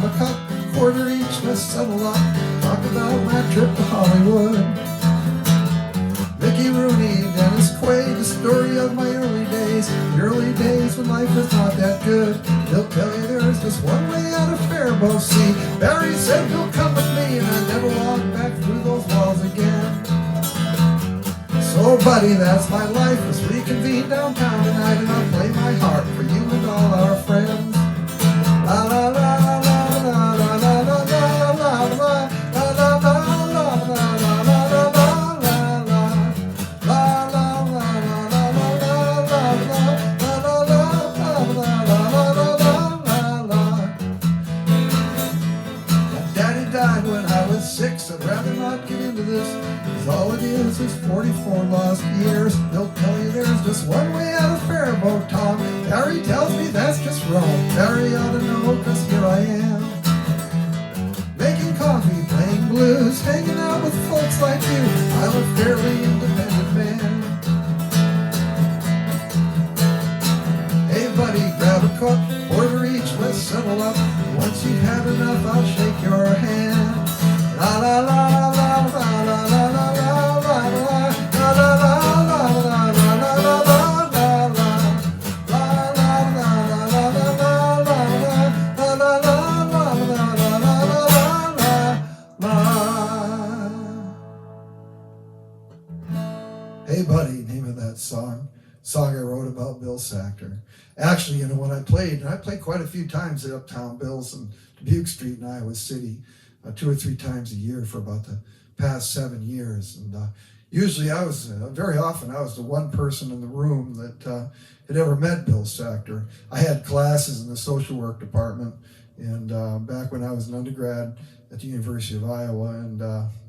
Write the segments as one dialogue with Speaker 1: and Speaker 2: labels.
Speaker 1: a cup, quarter each, let's settle up. Talk about my trip to Hollywood. Mickey Rooney, Dennis Quaid, the story of my early days. The early days when life was not that good. They'll tell you there's just one way out of Faribault Sea. Barry said he'll come with me, and I never walked back through those walls again. So buddy, that's my life. Let's reconvene downtown tonight, and I'll play my heart for you and all our friends. La la la la la la la la la la la. I'd rather not get into this, 'cause all it is 44 lost years. They'll tell you there's just one way out of Faribault, Tom. Barry tells me that's just wrong. Barry ought to know, 'cause here I am, making coffee, playing blues, hanging out with folks like you. I'm a fairly independent man. Hey buddy, grab a cup, order each, let's settle up. Once you've had enough, I'll shake your hand. La la la la la la la la la la la la la. Hey buddy, name of that song I wrote about Bill Sachter. Actually, you know, when I played quite a few times at Uptown Bill's and Dubuque Street in Iowa City. 2 or 3 times a year for about the past 7 years. And usually very often I was the one person in the room that had ever met Bill Sachter. I had classes in the social work department, and back when I was an undergrad at the University of Iowa, and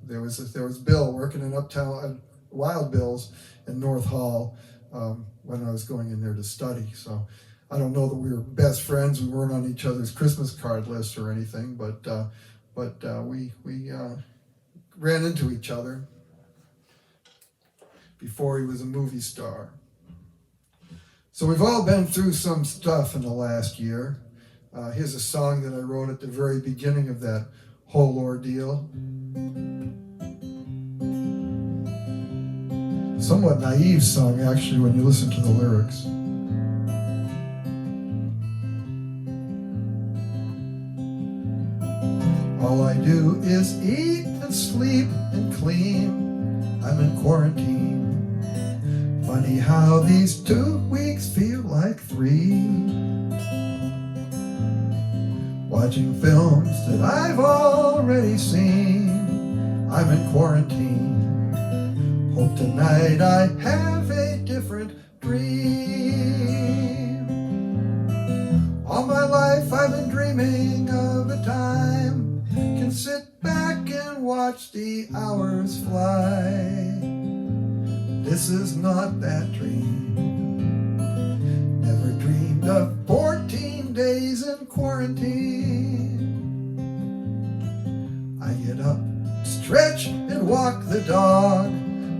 Speaker 1: there was Bill working in Uptown, Wild Bill's in North Hall when I was going in there to study. So I don't know that we were best friends. We weren't on each other's Christmas card lists or anything, but we ran into each other before he was a movie star. So we've all been through some stuff in the last year. Here's a song that I wrote at the very beginning of that whole ordeal. Somewhat naive song, actually, when you listen to the lyrics. All I do is eat and sleep and clean. I'm in quarantine. Funny how these 2 weeks feel like 3. Watching films that I've already seen. I'm in quarantine. Hope tonight I have a different dream. All my life I've been dreaming of a time can sit back and watch the hours fly. This is not that dream. Never dreamed of 14 days in quarantine. I get up, stretch and walk the dog,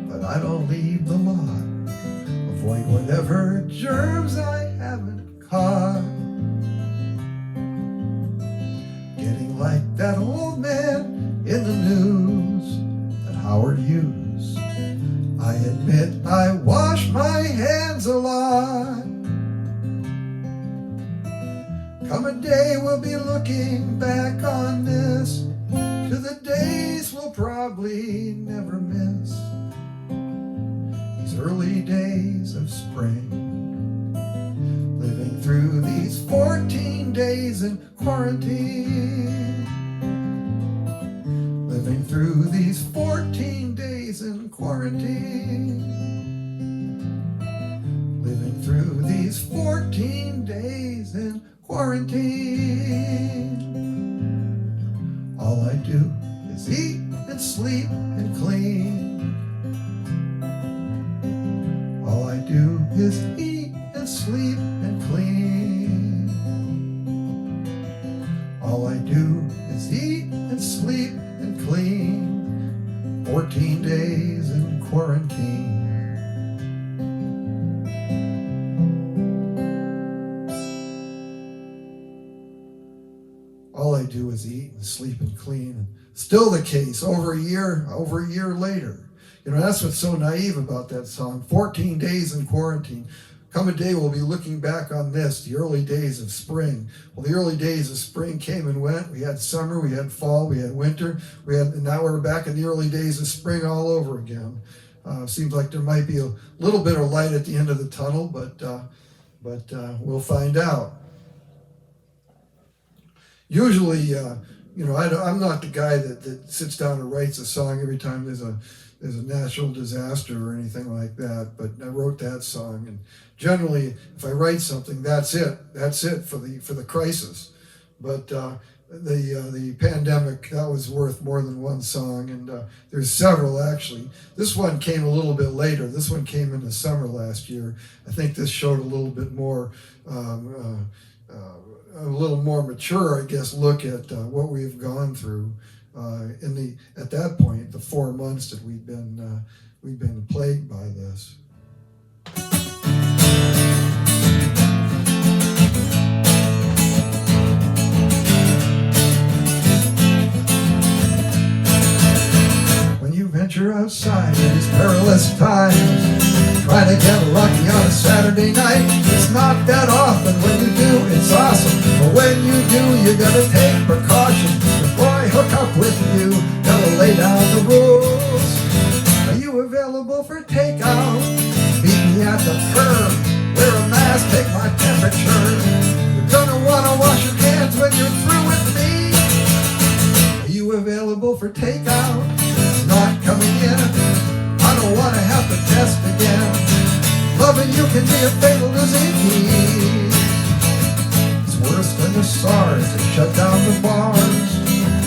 Speaker 1: but I don't leave the lot. Avoid whatever germs I haven't caught. Getting like that old man in the news, that Howard Hughes. I admit I wash my hands a lot. Come a day we'll be looking back on this, to the days we'll probably never miss. These early days of spring, living through these 14 days in quarantine. Living through these 14 days in quarantine. Living through these 14 days in quarantine. All I do is eat and sleep and clean. All I do is eat and sleep and clean. All I do is eat and sleep and clean. 14 days in quarantine. All I I do is eat and sleep and clean. And still the case over a year later. You know, that's what's so naive about that song. 14 days in quarantine. Come a day we'll be looking back on this, the early days of spring. Well, the early days of spring came and went. We had summer, we had fall, we had winter, and now we're back in the early days of spring all over again. Seems like there might be a little bit of light at the end of the tunnel, but we'll find out. Usually, I'm not the guy that sits down and writes a song every time there's a natural disaster or anything like that, but I wrote that song, and generally, if I write something, that's it for the crisis. But the pandemic, that was worth more than one song, and there's several actually. This one came a little bit later. This one came in the summer last year. I think this showed a little bit more, a little more mature, I guess, look at what we've gone through at that point, the 4 months that we've been plagued by this. When you venture outside in these perilous times, trying to get lucky on a Saturday night, it's not that often. When you do, it's awesome. But when you do, you gotta take precautions. Before I hook up with you, gotta lay down the rules. Are you available for takeout? Meet me at the curb. Wear a mask, take my temperature. You're gonna wanna wash your hands when you're through with me. Are you available for takeout? Not coming in. I don't wanna have to test again. Loving you can be a fatal disease. It's worse than the SARS that shut down the bars.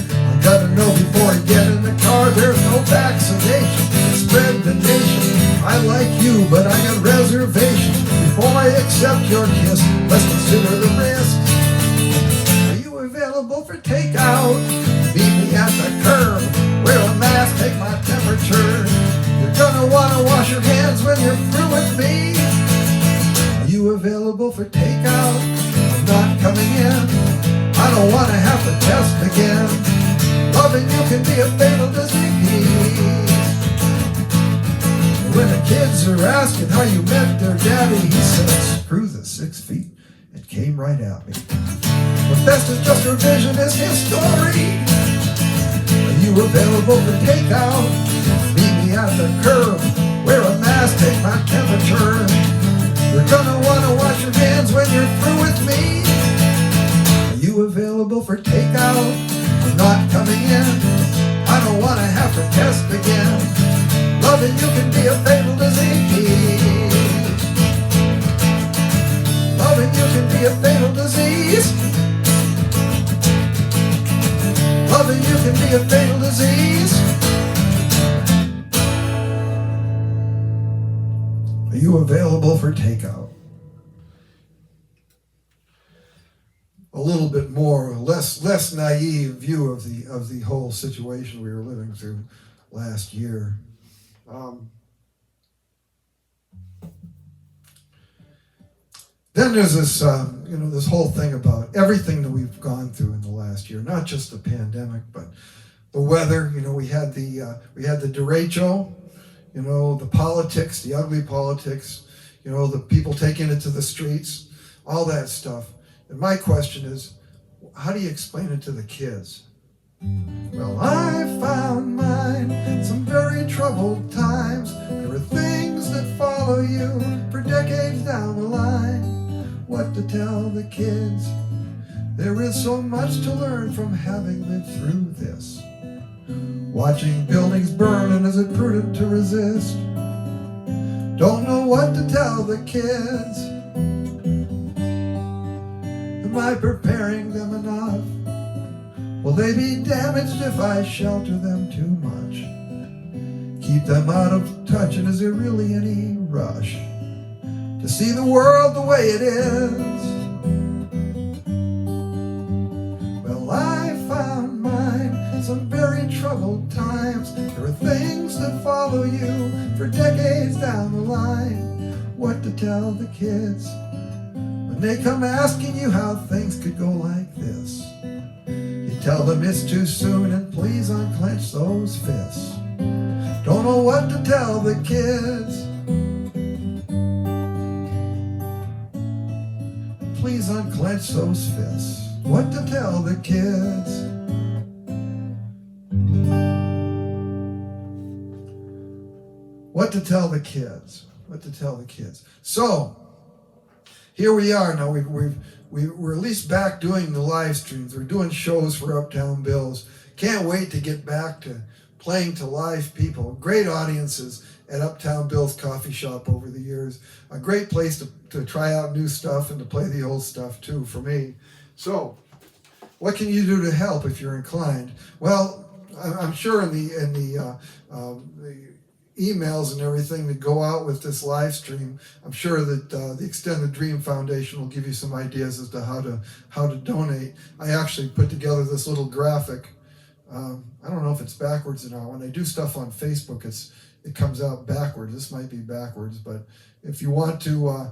Speaker 1: I gotta know before I get in the car, there's no vaccination. Spread the nation. I like you, but I got reservations. Before I accept your kiss, let's consider the risks. Are you available for takeout? Meet me at the curb. Wear a mask, take my temperature. You're gonna wanna wash your hands when you're through with me. Are you available for takeout? I'm not coming in. I don't wanna have to test again. Loving you can be a fatal disease. When the kids are asking how you met their daddy, he said, screw the 6 feet, and came right at me. But best is just revisionist history. Are you available for takeout? Meet me at the curb. Wear a mask, take my temperature. You're gonna wanna wash your hands when you're through with me. Are you available for takeout? I'm not coming in. I don't wanna have to test again. Loving you can be a fatal disease. Loving you can be a fatal disease. Loving you can be a fatal disease. Are you available for takeout? A little bit more, less naive view of the whole situation we were living through last year. Then there's this, this whole thing about everything that we've gone through in the last year, not just the pandemic, but the weather. We had the derecho, the politics, the ugly politics, the people taking it to the streets, all that stuff. And my question is, how do you explain it to the kids? Well, I found mine some very troubled times. There are things that follow you for decades down the line. What to tell the kids? There is so much to learn from having lived through this. Watching buildings burn, and is it prudent to resist? Don't know what to tell the kids. Am I preparing them enough? Will they be damaged if I shelter them too much? Keep them out of touch, and is there really any rush to see the world the way it is? Well, I found mine some very troubled times. There are things that follow you for decades down the line. What to tell the kids when they come asking you how things could go like this? You Tell them it's too soon and please unclench those fists. Don't know what to tell the kids. Please unclench those fists. What to tell the kids? What to tell the kids? What to tell the kids? So here we are now. We're at least back doing the live streams. We're doing shows for Uptown Bills. Can't wait to get back to playing to live people. Great audiences at Uptown Bill's Coffee Shop over the years. A great place to try out new stuff and to play the old stuff too for me. So what can you do to help if you're inclined? Well, I'm sure in the emails and everything that go out with this live stream, I'm sure that the Extend the Dream Foundation will give you some ideas as to how to donate. I actually put together this little graphic. I don't know if it's backwards or not. When I do stuff on Facebook, it comes out backwards. This might be backwards, but if you want to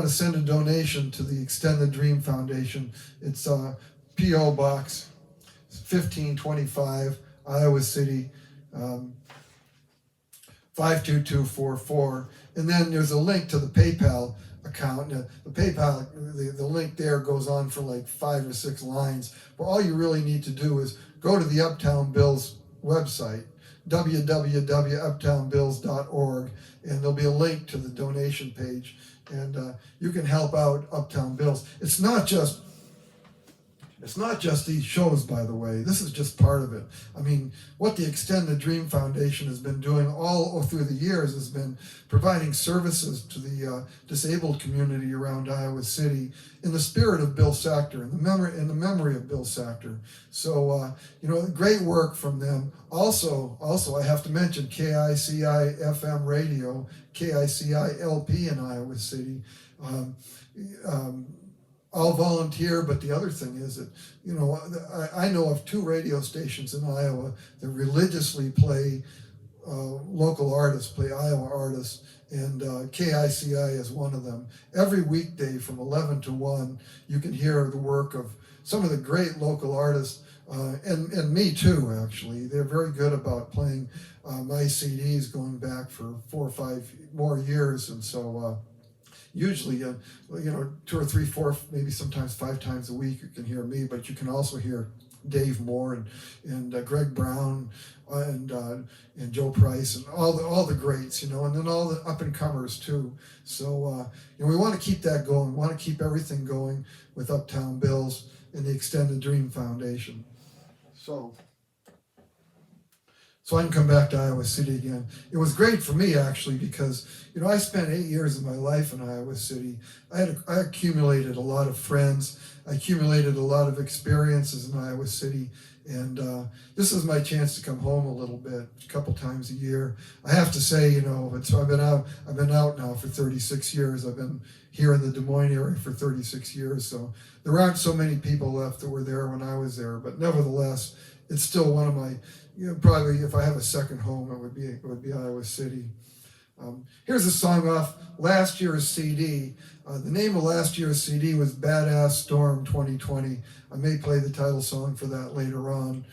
Speaker 1: send a donation to the Extend the Dream Foundation, it's P.O. Box 1525, Iowa City. 52244, and then there's a link to the PayPal account. Now, the PayPal, the link there goes on for like 5 or 6 lines, but all you really need to do is go to the Uptown Bills website, www.uptownbills.org, and there'll be a link to the donation page, and you can help out Uptown Bills. It's not just these shows, by the way. This is just part of it. I mean, what the Extend the Dream Foundation has been doing all through the years has been providing services to the disabled community around Iowa City in the spirit of Bill Sachter, in the memory of Bill Sachter. So, great work from them. Also, I have to mention KICI FM radio, KICI LP in Iowa City. All volunteer, but the other thing is that, I know of 2 radio stations in Iowa that religiously play local artists, play Iowa artists, and KICI is one of them. Every weekday from 11 to 1, you can hear the work of some of the great local artists, and me too, actually. They're very good about playing my CDs going back for 4 or 5 more years, and so usually, 2 or 3, 4, maybe sometimes 5 times a week you can hear me, but you can also hear Dave Moore and Greg Brown and Joe Price and all the greats, and then all the up and comers too. So we want to keep that going. We want to keep everything going with Uptown Bills and the Extend the Dream Foundation. So I can come back to Iowa City again. It was great for me, actually, because, I spent 8 years of my life in Iowa City. I accumulated a lot of friends. I accumulated a lot of experiences in Iowa City. And this is my chance to come home a little bit, a couple times a year. I have to say, I've been out now for 36 years. I've been here in the Des Moines area for 36 years. So there aren't so many people left that were there when I was there. But nevertheless, it's still one of my, probably if I have a second home, it would be Iowa City. Here's a song off last year's CD. The name of last year's CD was Badass Storm 2020. I may play the title song for that later on,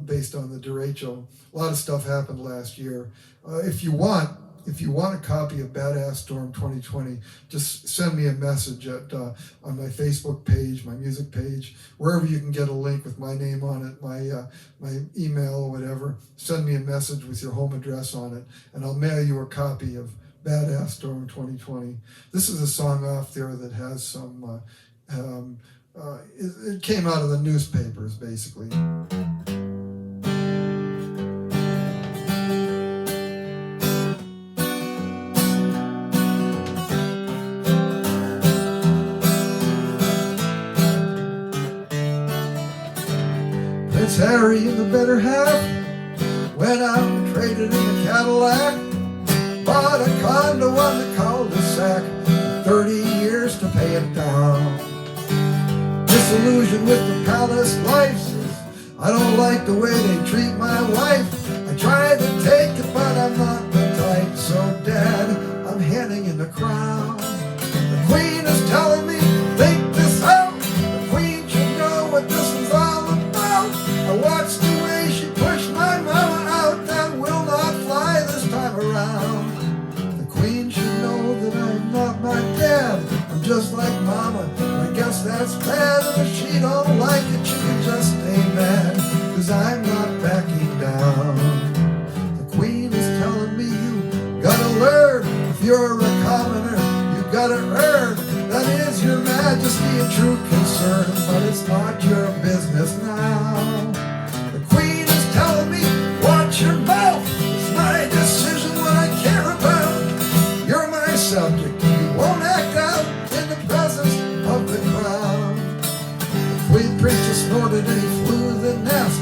Speaker 1: based on the derecho. A lot of stuff happened last year. If you want a copy of Badass Storm 2020, just send me a message on my Facebook page, my music page, wherever you can get a link with my name on it, my email or whatever. Send me a message with your home address on it, and I'll mail you a copy of Badass Storm 2020. This is a song off there that has some, it came out of the newspapers, basically. Prince Harry and the better half went out and traded in a Cadillac, bought a condo on the cul-de-sac, 30 years to pay it down. Disillusioned with the palace life, says, I don't like the way they treat my wife. I tried to take it, but I'm not the type. So Dad, I'm handing in the crown. The Queen is telling me, think this out. The Queen should know what this is all about. just like mama. I guess that's bad, and if she don't like it, she can just stay mad, 'cause I'm not backing down. The Queen is telling me you gotta learn, if you're a commoner, you gotta earn. That is your majesty a true concern, but it's not your business now. The Queen is telling me, watch your mouth, it's my decision what I care about. You're my subject, you won't act out in the presence of the crowd. The Queen Princess snorted and he flew to the nest.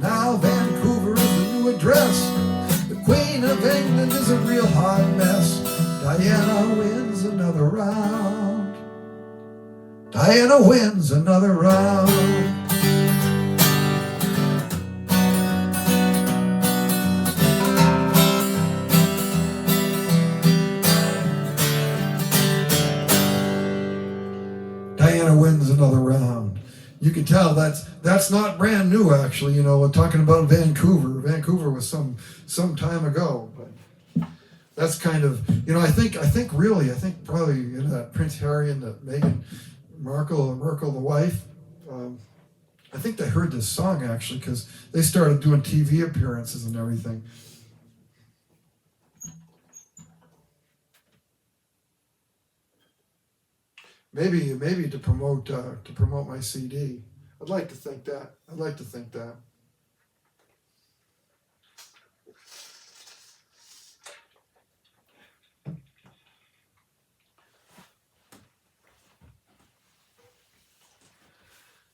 Speaker 1: Now Vancouver is the new address. The Queen of England is a real hot mess. Diana wins another round. Diana wins another round. Diana wins another round. You can tell that's not brand new, actually. You know, we're talking about Vancouver. Vancouver was some time ago, but that's kind of, you know, I think probably, you know, that Prince Harry and that Meghan Markle the wife, I think they heard this song actually because they started doing TV appearances and everything. Maybe to promote my CD. I'd like to think that.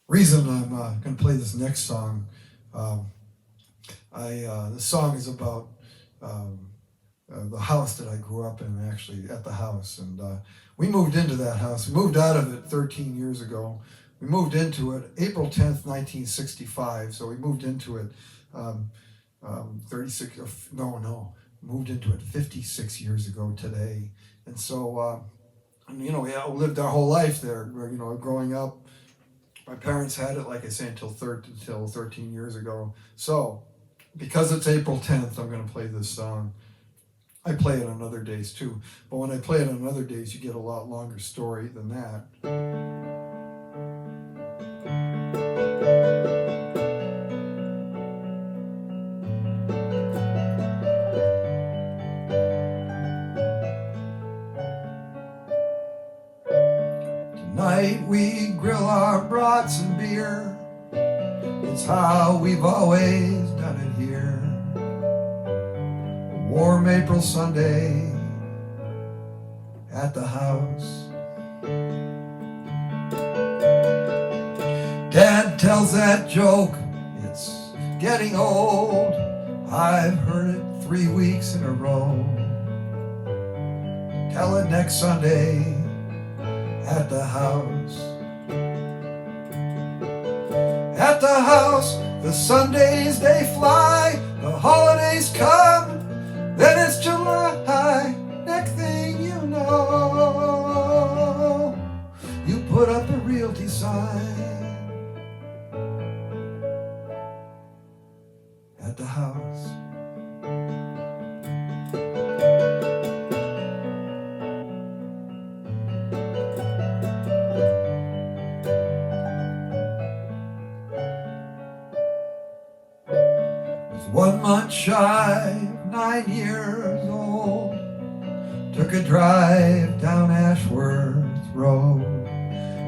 Speaker 1: Reason I'm going to play this next song, the song is about the house that I grew up in, actually, at the house. And we moved into that house. We moved out of it 13 years ago. We moved into it April 10th, 1965. So we moved into it moved into it 56 years ago today. And so, you know, we lived our whole life there, you know, growing up. My parents had it, like I say, until 13 years ago. So, because it's April 10th, I'm going to play this song. I play it on other days too, but when I play it on other days, you get a lot longer story than that. Tonight we grill our brats and beer. It's how we've always done it here. A warm April Sunday at the house. Dad tells that joke, it's getting old. I've heard it 3 weeks in a row. Tell it next Sunday at the house. At the house, the Sundays they fly, the holidays come, then it's July. Next thing you know, you put up a realty sign at the house. Was 1 month shy of 9 years old. Took a drive down Ashworth Road.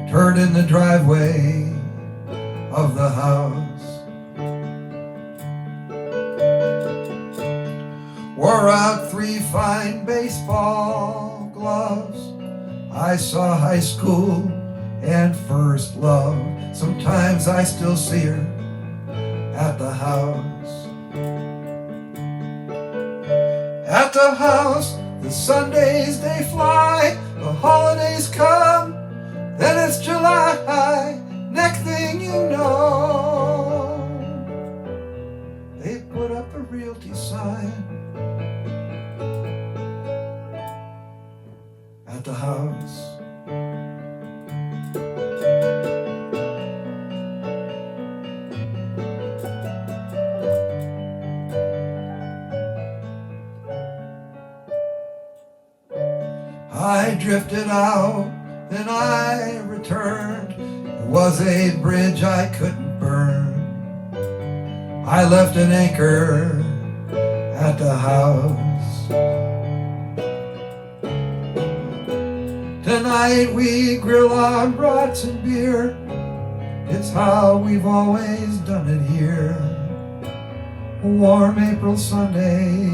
Speaker 1: Turned in the driveway of the house. Wore out 3 fine baseball gloves. I saw high school and first love. Sometimes I still see her at the house. At the house, the Sundays they fly, the holidays come, then it's July. Next thing you know, they put up a realty sign at the house. I drifted out Then I returned. It was a bridge I couldn't burn. I left an anchor at the house. Tonight we grill on brats and beer. It's how we've always done it here. A warm April Sunday.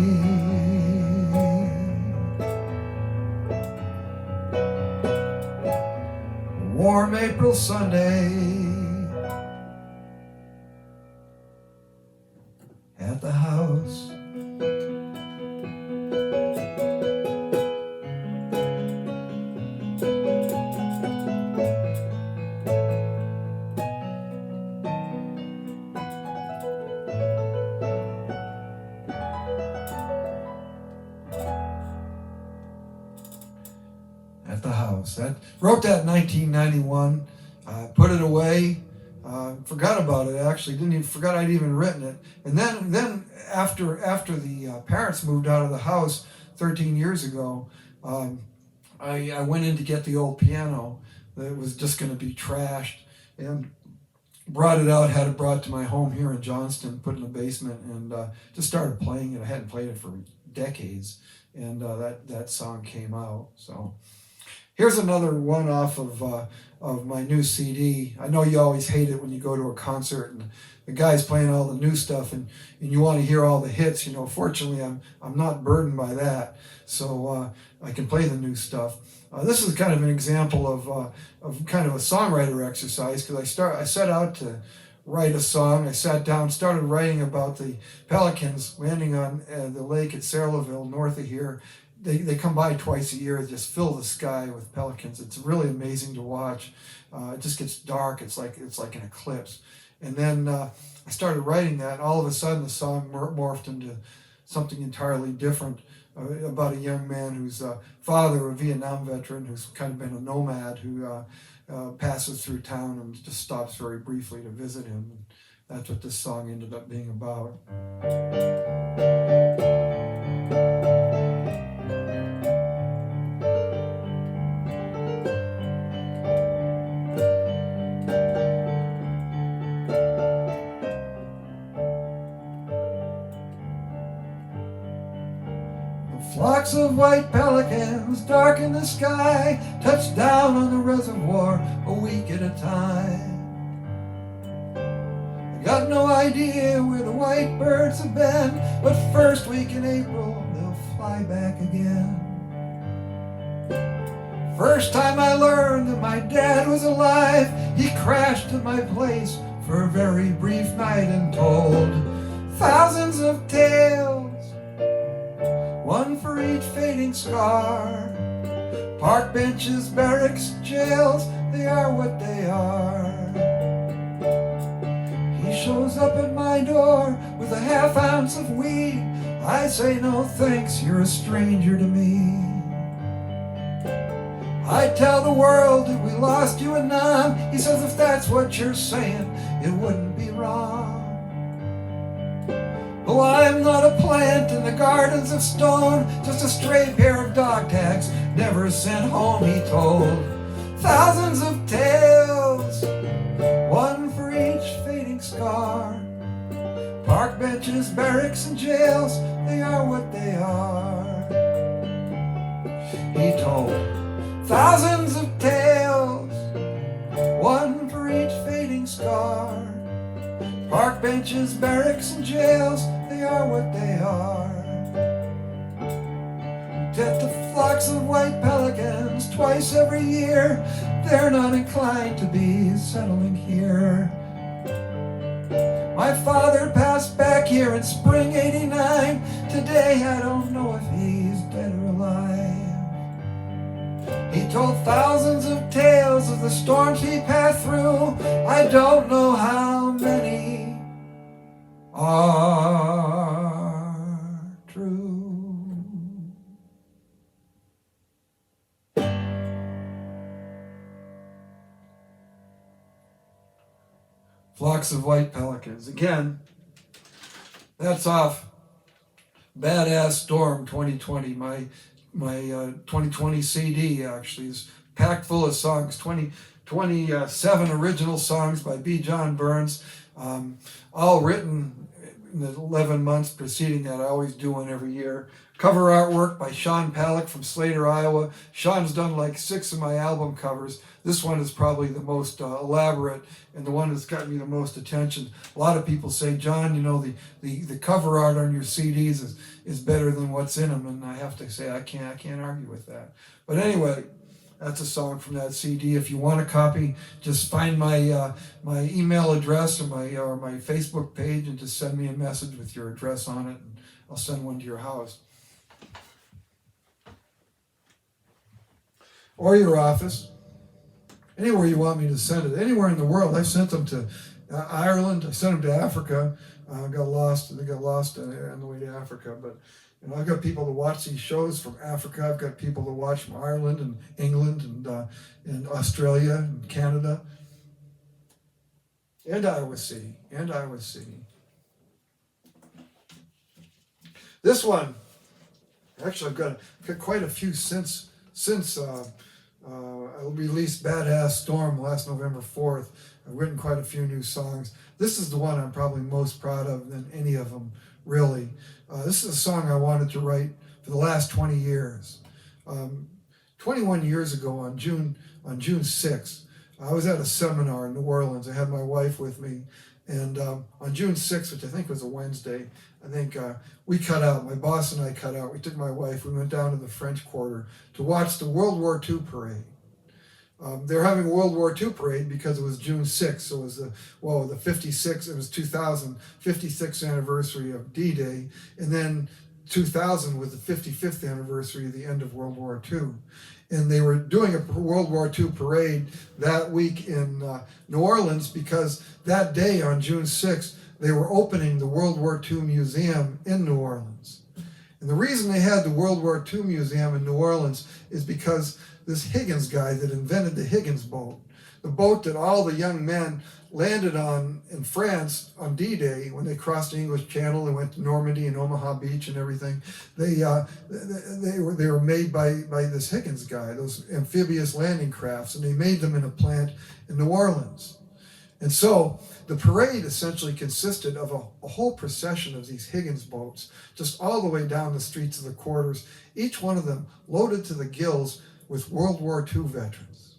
Speaker 1: A warm April Sunday at the house. At the house. Wrote that in 1991. Put it away. Forgot about it. Actually, forgot I'd even written it. And then after the parents moved out of the house 13 years ago, I went in to get the old piano that was just going to be trashed, and brought it out. Had it brought to my home here in Johnston, put in the basement, and just started playing it. I hadn't played it for decades, and that song came out. So. Here's another one off of my new CD. I know you always hate it when you go to a concert and the guy's playing all the new stuff and you want to hear all the hits. You know, fortunately, I'm not burdened by that, so I can play the new stuff. This is kind of an example of kind of a songwriter exercise, because I set out to write a song. I sat down, started writing about the pelicans landing on the lake at Sayreville, north of here. They come by twice a year, just fill the sky with pelicans. It's really amazing to watch. It just gets dark. It's like an eclipse. And then I started writing that, and all of a sudden the song morphed into something entirely different, about a young man who's father, a Vietnam veteran, who's kind of been a nomad, who passes through town and just stops very briefly to visit him. And that's what this song ended up being about. Flocks of white pelicans darken the sky, touch down on the reservoir a week at a time. I got no idea where the white birds have been, but first week in April they'll fly back again. First time I learned that my dad was alive, he crashed at my place for a very brief night and told thousands of tales, one for each fading scar. Park benches, barracks, jails, they are what they are. He shows up at my door with a half ounce of weed. I say no thanks, you're a stranger to me. I tell the world that we lost you in Nam. He says if that's what you're saying, it wouldn't be wrong. Oh, I'm not a plant in the gardens of stone, just a stray pair of dog tags never sent home, he told. Thousands of tales, one for each fading scar. Park benches, barracks, and jails, they are what they are. He told thousands of tales, one for each fading scar. Park benches, barracks, and jails, they are what they are. Get the flocks of white pelicans twice every year. They're not inclined to be settling here. My father passed back here in spring '89. Today I don't know if he's dead or alive. He told thousands of tales of the storms he passed through. I don't know how many are true. Flocks of white pelicans. Again, that's off Badass Storm 2020. My 2020 CD actually is packed full of songs, 27 original songs by B. John Burns, all written in the 11 months preceding that. I always do one every year. Cover artwork by Sean Palak from Slater, Iowa. Sean's done like 6 of my album covers. This one is probably the most elaborate and the one that's gotten me the most attention. A lot of people say, John, you know, the cover art on your CDs is better than what's in them, and I have to say I can't argue with that. But anyway, that's a song from that CD. If you want a copy, just find my my email address or my Facebook page and just send me a message with your address on it, and I'll send one to your house or your office. Anywhere you want me to send it, anywhere in the world. I've sent them to Ireland. I sent them to Africa. Got lost. They got lost on the way to Africa. But you know, I've got people to watch these shows from Africa. I've got people to watch from Ireland and England and Australia and Canada and Iowa City This one, actually, I've got quite a few since. I released Badass Storm last November 4th. I've written quite a few new songs. This is the one I'm probably most proud of than any of them, really. This is a song I wanted to write for the last 20 years. 21 years ago on June 6th, I was at a seminar in New Orleans. I had my wife with me. And on June 6th, which I think was a Wednesday, I think we cut out, my boss and I cut out. We took my wife, we went down to the French Quarter to watch the World War II parade. They were having a World War II parade because it was June 6th, so it was the 56th, it was 2000, 56th anniversary of D-Day, and then 2000 was the 55th anniversary of the end of World War II. And they were doing a World War II parade that week in New Orleans because that day on June 6th, they were opening the World War II Museum in New Orleans. And the reason they had the World War II Museum in New Orleans is because this Higgins guy that invented the Higgins boat, the boat that all the young men landed on in France on D-Day when they crossed the English Channel and went to Normandy and Omaha Beach and everything. They were made by this Higgins guy, those amphibious landing crafts, and they made them in a plant in New Orleans. And so the parade essentially consisted of a whole procession of these Higgins boats, just all the way down the streets of the quarters, each one of them loaded to the gills with World War II veterans.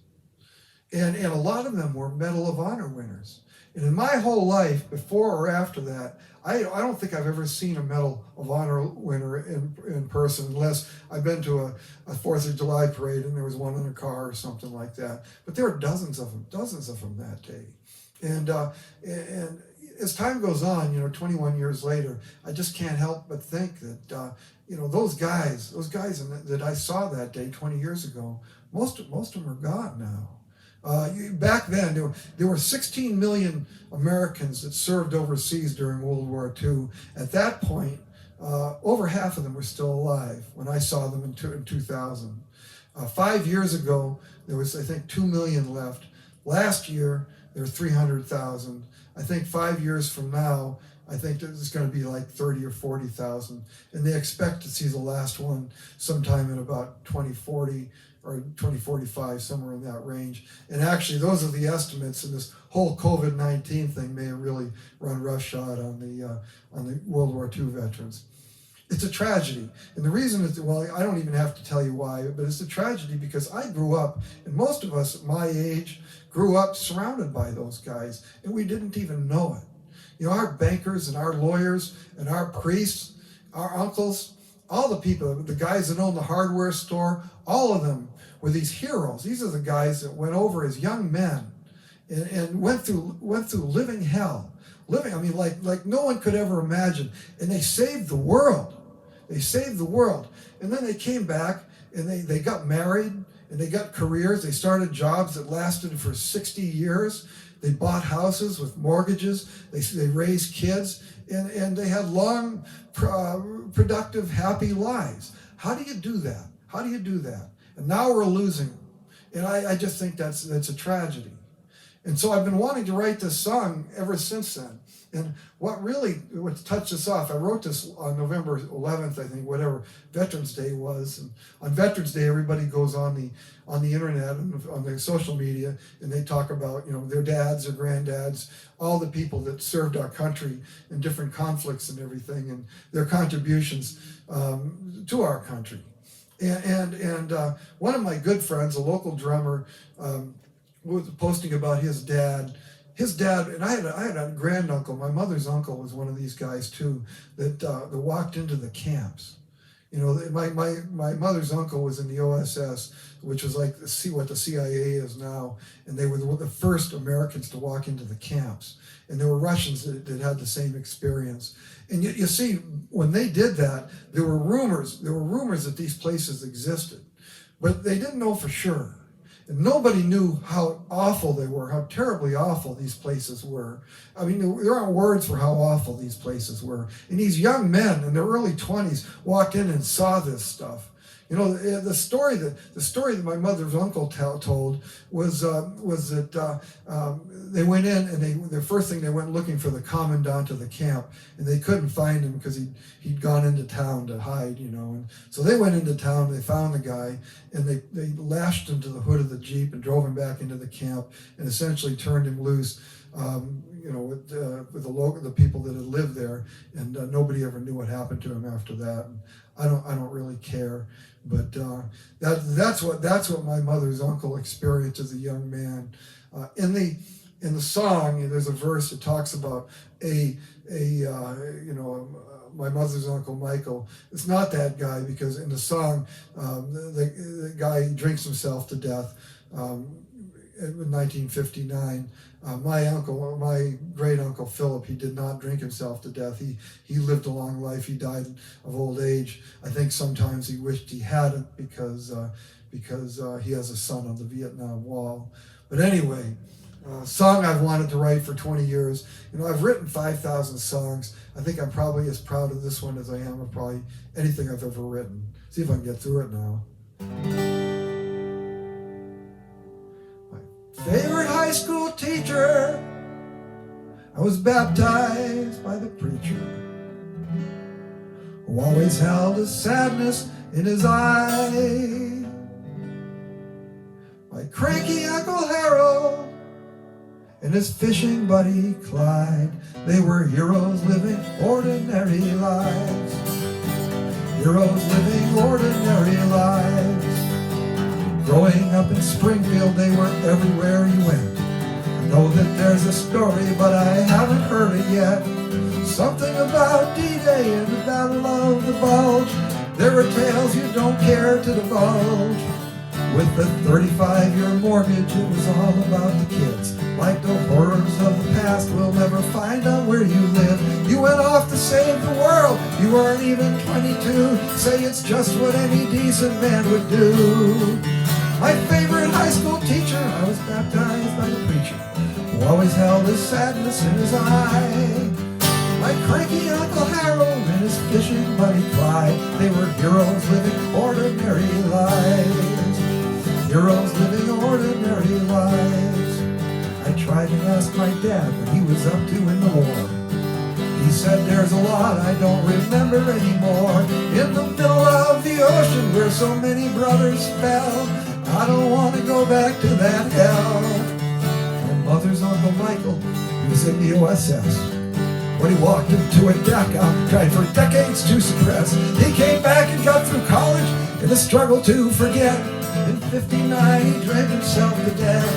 Speaker 1: And a lot of them were Medal of Honor winners. And in my whole life, before or after that, I don't think I've ever seen a Medal of Honor winner in person, unless I've been to a 4th of July parade and there was one in a car or something like that. But there were dozens of them that day. And as time goes on, 21 years later, I just can't help but think that, those guys that I saw that day 20 years ago, most of them are gone now. Back then, there were 16 million Americans that served overseas during World War II. At that point, over half of them were still alive when I saw them in 2000. 5 years ago, there was, I think, 2 million left. Last year, there were 300,000. I think 5 years from now, I think there's going to be like 30 or 40,000. And they expect to see the last one sometime in about 2040 or 2045, somewhere in that range. And actually, those are the estimates, and this whole COVID-19 thing may have really run roughshod on the World War II veterans. It's a tragedy. And the reason is, well, I don't even have to tell you why, but it's a tragedy because I grew up, and most of us at my age grew up surrounded by those guys, and we didn't even know it. Our bankers and our lawyers and our priests, our uncles, all the people, the guys that own the hardware store, all of them were these heroes. These are the guys that went over as young men and went through living hell. Like no one could ever imagine. And they saved the world. They saved the world. And then they came back and they got married and they got careers. They started jobs that lasted for 60 years. They bought houses with mortgages. They raised kids, and they had long, productive, happy lives. How do you do that? How do you do that? And now we're losing them. And I just think that's a tragedy. And so I've been wanting to write this song ever since then. And what touched us off, I wrote this on November 11th, I think, whatever Veterans Day was. And on Veterans Day, everybody goes on the internet and on their social media, and they talk about, their dads, their granddads, all the people that served our country in different conflicts and everything, and their contributions to our country. And one of my good friends, a local drummer, was posting about his dad. His dad, and I had a granduncle, my mother's uncle was one of these guys too, that walked into the camps. My mother's uncle was in the OSS, which was like what the CIA is now, and they were the first Americans to walk into the camps. And there were Russians that had the same experience. And you see, when they did that, there were rumors that these places existed, but they didn't know for sure. And nobody knew how awful they were, how terribly awful these places were. I mean, there aren't words for how awful these places were. And these young men in their early 20s walked in and saw this stuff. The story that my mother's uncle told was that they went in and the first thing they went looking for the commandant of the camp, and they couldn't find him because he'd gone into town to hide, And so they went into town, they found the guy, and they lashed him to the hood of the Jeep and drove him back into the camp and essentially turned him loose. With the people that had lived there, and nobody ever knew what happened to him after that. And I don't really care, but that's what my mother's uncle experienced as a young man. In the song, there's a verse that talks about my mother's uncle Michael. It's not that guy, because in the song, the guy drinks himself to death. In 1959, my great uncle Philip, he did not drink himself to death. He lived a long life. He died of old age. I think sometimes he wished he hadn't because he has a son on the Vietnam Wall. But anyway, song I've wanted to write for 20 years. I've written 5,000 songs. I think I'm probably as proud of this one as I am of probably anything I've ever written. See if I can get through it now. Favorite high school teacher, I was baptized by the preacher, who always held a sadness in his eye. My cranky Uncle Harold and his fishing buddy Clyde, they were heroes living ordinary lives. Heroes living ordinary lives. Growing up in Springfield, they were everywhere you went. I know that there's a story, but I haven't heard it yet. Something about D-Day and the Battle of the Bulge. There are tales you don't care to divulge. With the 35-year mortgage, it was all about the kids. Like the horrors of the past, we'll never find out where you live. You went off to save the world, you weren't even 22. Say it's just what any decent man would do. My favorite high school teacher, I was baptized by the preacher, who always held his sadness in his eye. My cranky Uncle Harold and his fishing buddy Clyde, they were heroes living ordinary lives. Heroes living ordinary lives. I tried to ask my dad what he was up to in the war. He said there's a lot I don't remember anymore. In the middle of the ocean where so many brothers fell, I don't want to go back to that hell. My mother's Uncle Michael, he was in the OSS. When he walked into a deck out, tried for decades to suppress, he came back and got through college in a struggle to forget. In 59 he drank himself to death.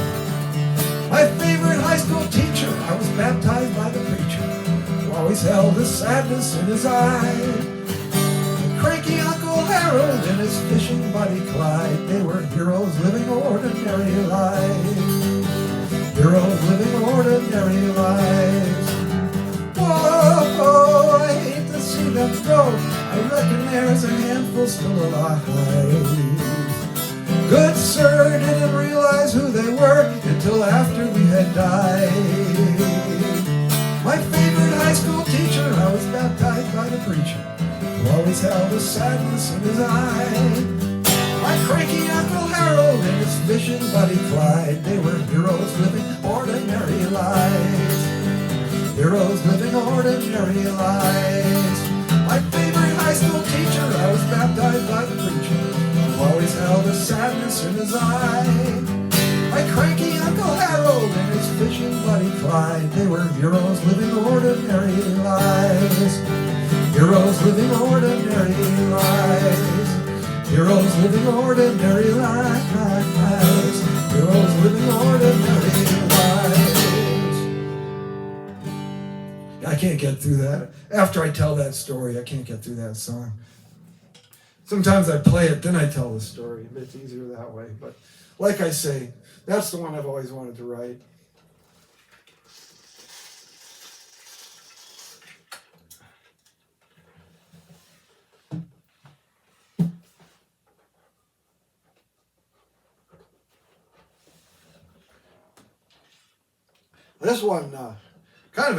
Speaker 1: My favorite high school teacher, I was baptized by the preacher, who always held a sadness in his eye. Cranky Uncle Harold and his fishing buddy Clyde, they were heroes living ordinary lives. Heroes living ordinary lives. Whoa, I hate to see them go. I reckon there's a handful still alive. Good sir didn't realize who they were until after we had died. My favorite high school teacher, I was baptized by the preacher, who always held a sadness in his eye. My cranky Uncle Harold and his fishing buddy Clyde, they were heroes living ordinary fishing buddy Clyde. They were heroes living ordinary lives. Heroes living ordinary lives. Heroes living ordinary lives. Heroes living ordinary lives. I can't get through that. After I tell that story, I can't get through that song. Sometimes I play it, then I tell the story. It's easier that way. But like I say, that's the one I've always wanted to write. This one, kind of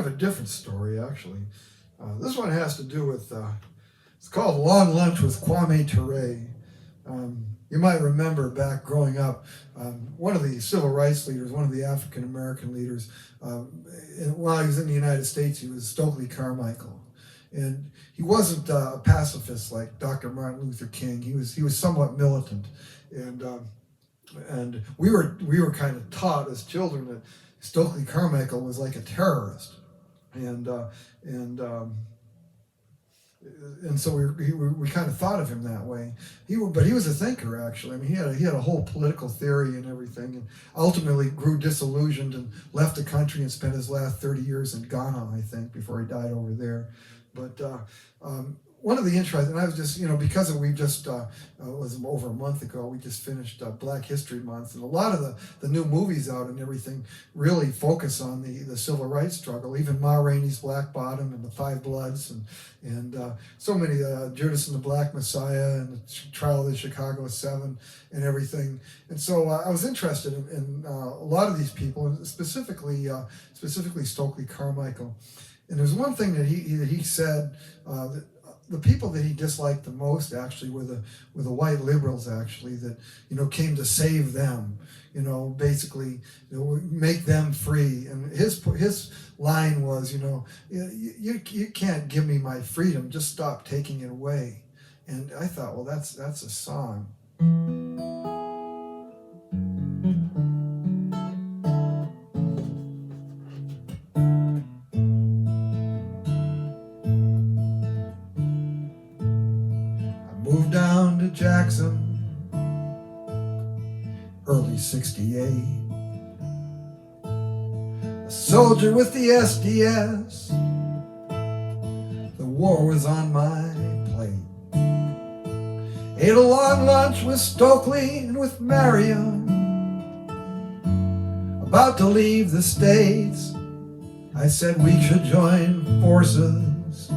Speaker 1: a different story actually. This one has to do with. It's called Long Lunch with Kwame Ture. You might remember back growing up, one of the civil rights leaders, one of the African American leaders, while he was in the United States, he was Stokely Carmichael, and he wasn't a pacifist like Dr. Martin Luther King. He was somewhat militant, and we were kind of taught as children that Stokely Carmichael was like a terrorist, and so we kind of thought of him that way. But he was a thinker actually. I mean, he had a whole political theory and everything, and ultimately grew disillusioned and left the country and spent his last 30 years in Ghana, I think, before he died over there. But one of the interesting, and I was just, because we just, it was over a month ago, we just finished Black History Month, and a lot of the new movies out and everything really focus on the civil rights struggle, even Ma Rainey's Black Bottom and The Five Bloods, and so many, Judas and the Black Messiah and the Trial of the Chicago 7 and everything. And so I was interested in a lot of these people, and specifically Stokely Carmichael. And there's one thing that he said, that the people that he disliked the most actually were the white liberals actually, that came to save them, basically make them free. And his line was, you can't give me my freedom, just stop taking it away. And I thought, well, that's a song. Moved down to Jackson, early '68. A soldier with the SDS. The war was on my plate. Ate a long lunch with Stokely and with Marion. About to leave the States, I said we should join forces,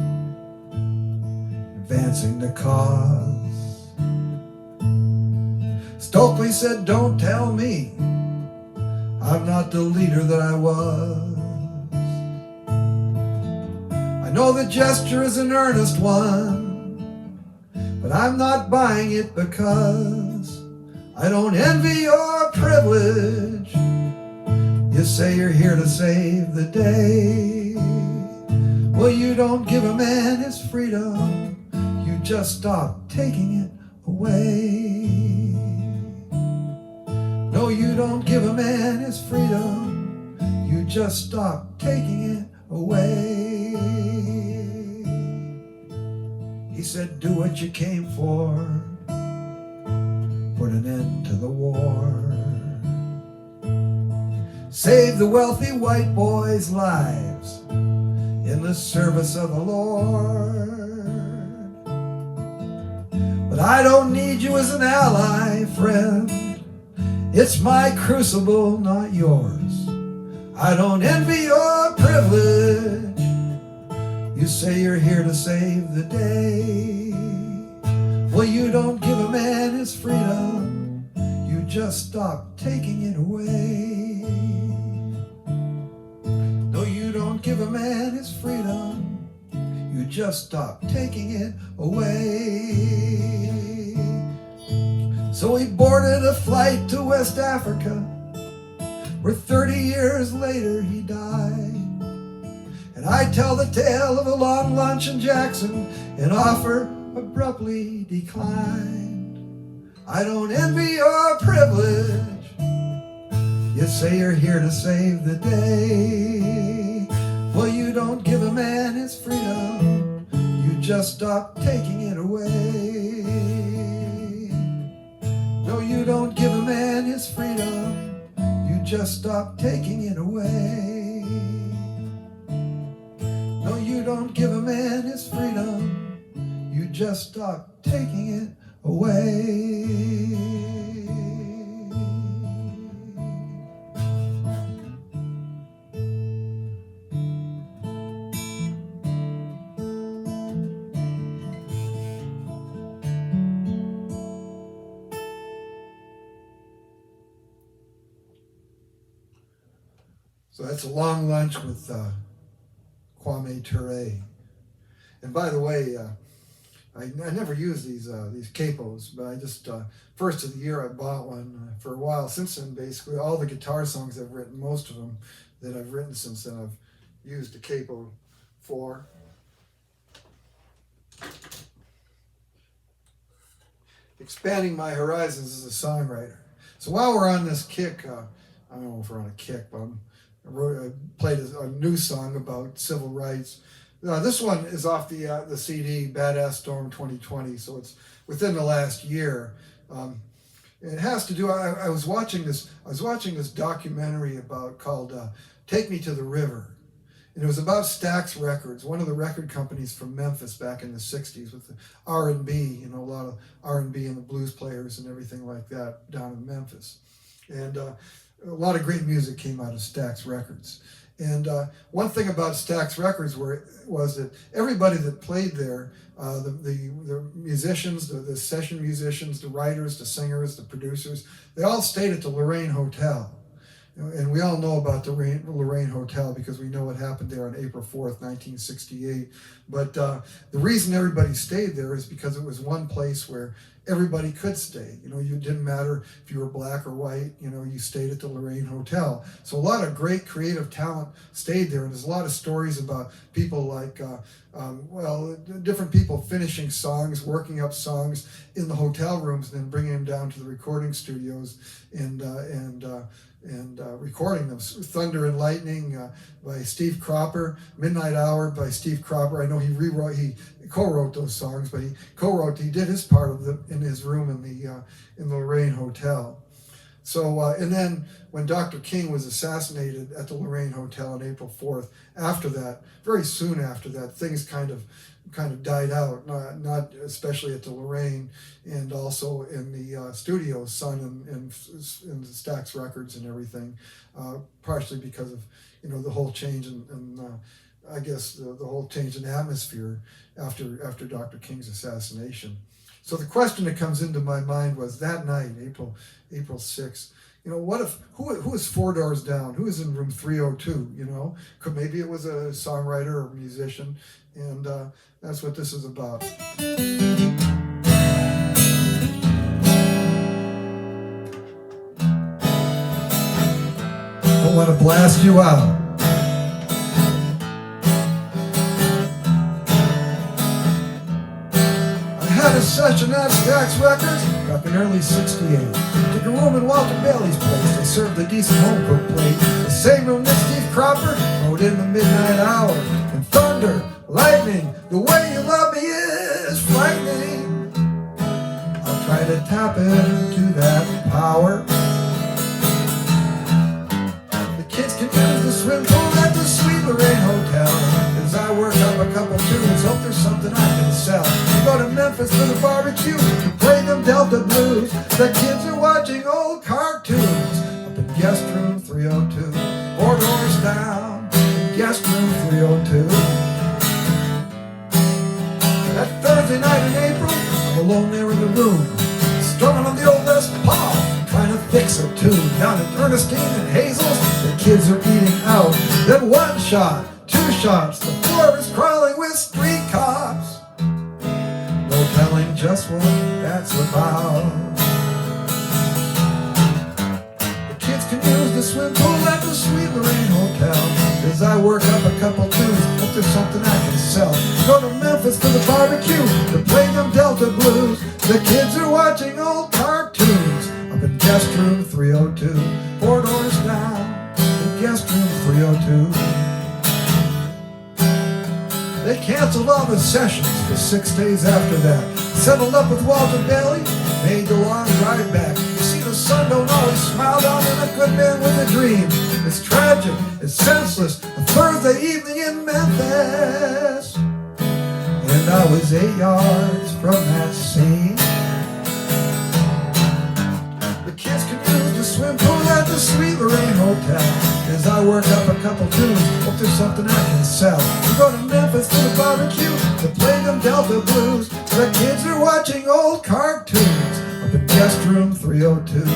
Speaker 1: advancing the cause. Stokely said, don't tell me I'm not the leader that I was. I know the gesture is an earnest one, but I'm not buying it because I don't envy your privilege. You say you're here to save the day. Well, you don't give a man his freedom, you just stop taking it away. No, you don't give a man his freedom, you just stop taking it away. He said, do what you came for, put an end to the war. Save the wealthy white boys' lives in the service of the Lord. But I don't need you as an ally, friend. It's my crucible, not yours. I don't envy your privilege. You say you're here to save the day. Well, you don't give a man his freedom, you just stop taking it away. No, you don't give a man his freedom, you just stop taking it away. So he boarded a flight to West Africa, where 30 years later he died. And I tell the tale of a long lunch in Jackson, an offer abruptly declined. I don't envy your privilege. You say you're here to save the day. Well, you don't give a man his freedom, you just stop taking it away. No, you don't give a man his freedom, you just stop taking it away. No, you don't give a man his freedom, you just stop taking it away. So that's a long lunch with Kwame Ture. And by the way, I never use these capos, but I just, first of the year I bought one. For a while since then, basically, all the guitar songs I've written, most of them that I've written since then, I've used a capo for. Expanding my horizons as a songwriter. So while we're on this kick, I don't know if we're on a kick, but I played a new song about civil rights. This one is off the CD Badass Storm 2020, so it's within the last year. It has to do. I was watching this documentary called "Take Me to the River," and it was about Stax Records, one of the record companies from Memphis back in the '60s with the R&B, a lot of R&B and the blues players and everything like that down in Memphis, and a lot of great music came out of Stax Records. And one thing about Stax Records was that everybody that played there, the musicians, the session musicians, the writers, the singers, the producers, they all stayed at the Lorraine Hotel. And we all know about the Lorraine Hotel because we know what happened there on April 4th, 1968. But the reason everybody stayed there is because it was one place where everybody could stay. You didn't matter if you were black or white, you stayed at the Lorraine Hotel. So a lot of great creative talent stayed there. And there's a lot of stories about people like, different people finishing songs, working up songs in the hotel rooms, and then bringing them down to the recording studios and recording them. Thunder and Lightning by Steve Cropper, Midnight Hour by Steve Cropper. I know he co-wrote those songs, but he did his part of them in his room in the Lorraine Hotel. So, and then when Dr. King was assassinated at the Lorraine Hotel on April 4th, after that, very soon after that, things kind of died out, not especially at the Lorraine, and also in the studios, Sun and the Stax Records and everything, partially because of the whole change in I guess the whole change in atmosphere after Dr. King's assassination. So the question that comes into my mind was that night, April 6th. What if who is 4 doors down? Who is in room 302? Maybe it was a songwriter or a musician, and that's what this is about. I want to blast you out. Had a session at Stax Records back in early '68. Took a room in Walter Bailey's place. They served a decent home cooked plate. The same room that Steve Cropper wrote in the Midnight Hour. And thunder, lightning, the way you love me is frightening. I'll try to tap into that power. The kids can use the swim pool at the Sweet Lorraine Hotel. As I work up a couple tunes, hope there's something I can sell. Go to Memphis for the barbecue to play them Delta blues. The kids are watching old cartoons up in guest room 302, 4 doors down, guest room 302. That Thursday night in April, I'm alone there in the room, strumming on the old Les Paul, trying to fix a tune. Down at Ernestine and Hazel's, the kids are eating out. Then 1 shot, 2 shots, the floor is crawling with street cops. No telling just what that's about. The kids can use the swim pool at the Sweet Lorraine Hotel. As I work up a couple tunes, hope there's something I can sell. Go to Memphis for the barbecue to play them Delta blues. The kids are watching old cartoons up in guest room 302, 4 doors down. canceled all the sessions for 6 days after that. Settled up with Walter Bailey, made the long drive back. You see, the sun don't always smile down in a good man with a dream. It's tragic, it's senseless, a Thursday evening in Memphis. And I was 8 yards from that scene. The kids could use the swim pool at the Sweet Lorraine Hotel. As I work up a couple tunes, hope there's something I can sell. We go to Memphis for the barbecue to play them Delta blues. The kids are watching old cartoons up in guest room 302.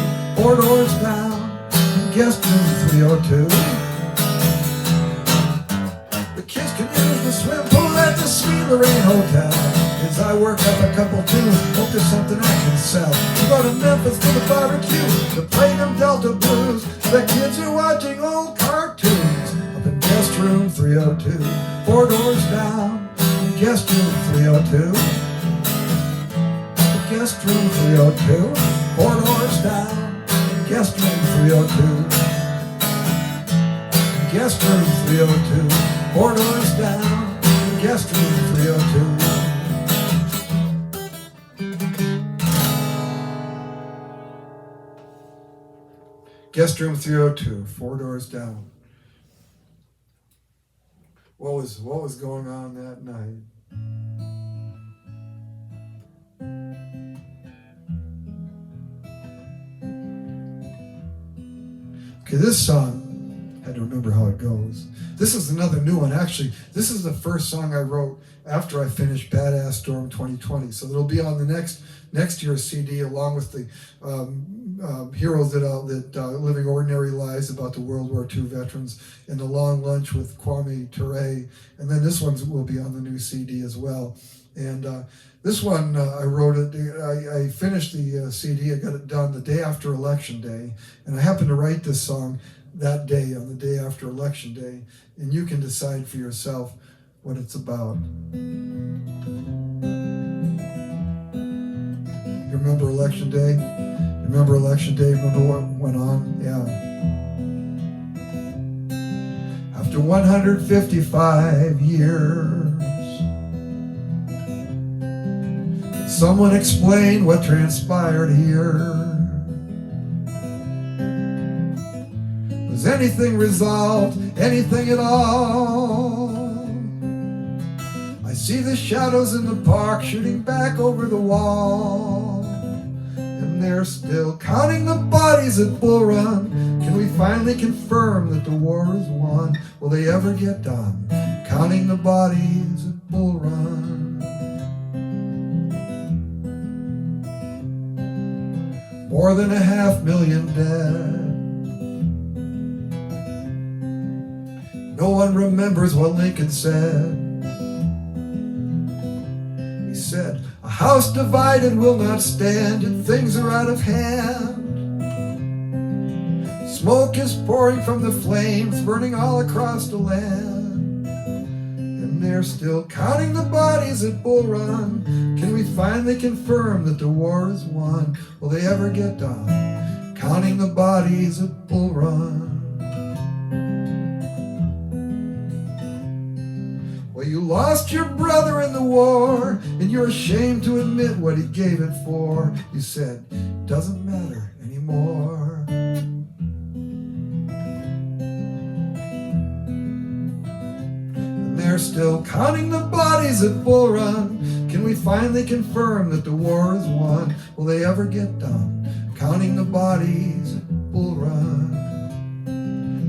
Speaker 1: 4 doors down in guest room 302. The kids can use the swim pool at the Sweet Lorraine Hotel. As I work up a couple tunes, hope there's something I can sell. We go to Memphis for the barbecue to play them Delta blues. The kids are watching old cartoons up in guest room 302. 4 doors down in guest room 302. Guest room 302. 4 doors down in guest room 302. Guest room 302. 4 doors down in guest room 302. Guest room 302, 4 doors down. What was going on that night? Okay, this song, I had to remember how it goes. This is another new one. Actually, this is the first song I wrote after I finished Badass Storm 2020. So it'll be on the next year's CD, along with the Heroes that Living Ordinary Lives about the World War II veterans, and The Long Lunch with Kwame Ture. And then this one will be on the new CD as well. And this one, I wrote it, I finished the CD, I got it done the day after Election Day. And I happened to write this song that day, on the day after Election Day. And you can decide for yourself what it's about. You remember Election Day? Remember Election Day? Remember what went on? Yeah. After 155 years, someone explain what transpired here. Was anything resolved? Anything at all? I see the shadows in the park shooting back over the wall. And they're still counting the bodies at Bull Run. Can we finally confirm that the war is won? Will they ever get done counting the bodies at Bull Run? More than 500,000 dead. No one remembers what Lincoln said. He said, a house divided will not stand, and things are out of hand. Smoke is pouring from the flames, burning all across the land. And they're still counting the bodies at Bull Run. Can we finally confirm that the war is won? Will they ever get done counting the bodies at Bull Run? Well, you lost your brother in the war, and you're ashamed to admit what he gave it for. You said, it doesn't matter anymore. And they're still counting the bodies at Bull Run. Can we finally confirm that the war is won? Will they ever get done counting the bodies at Bull Run?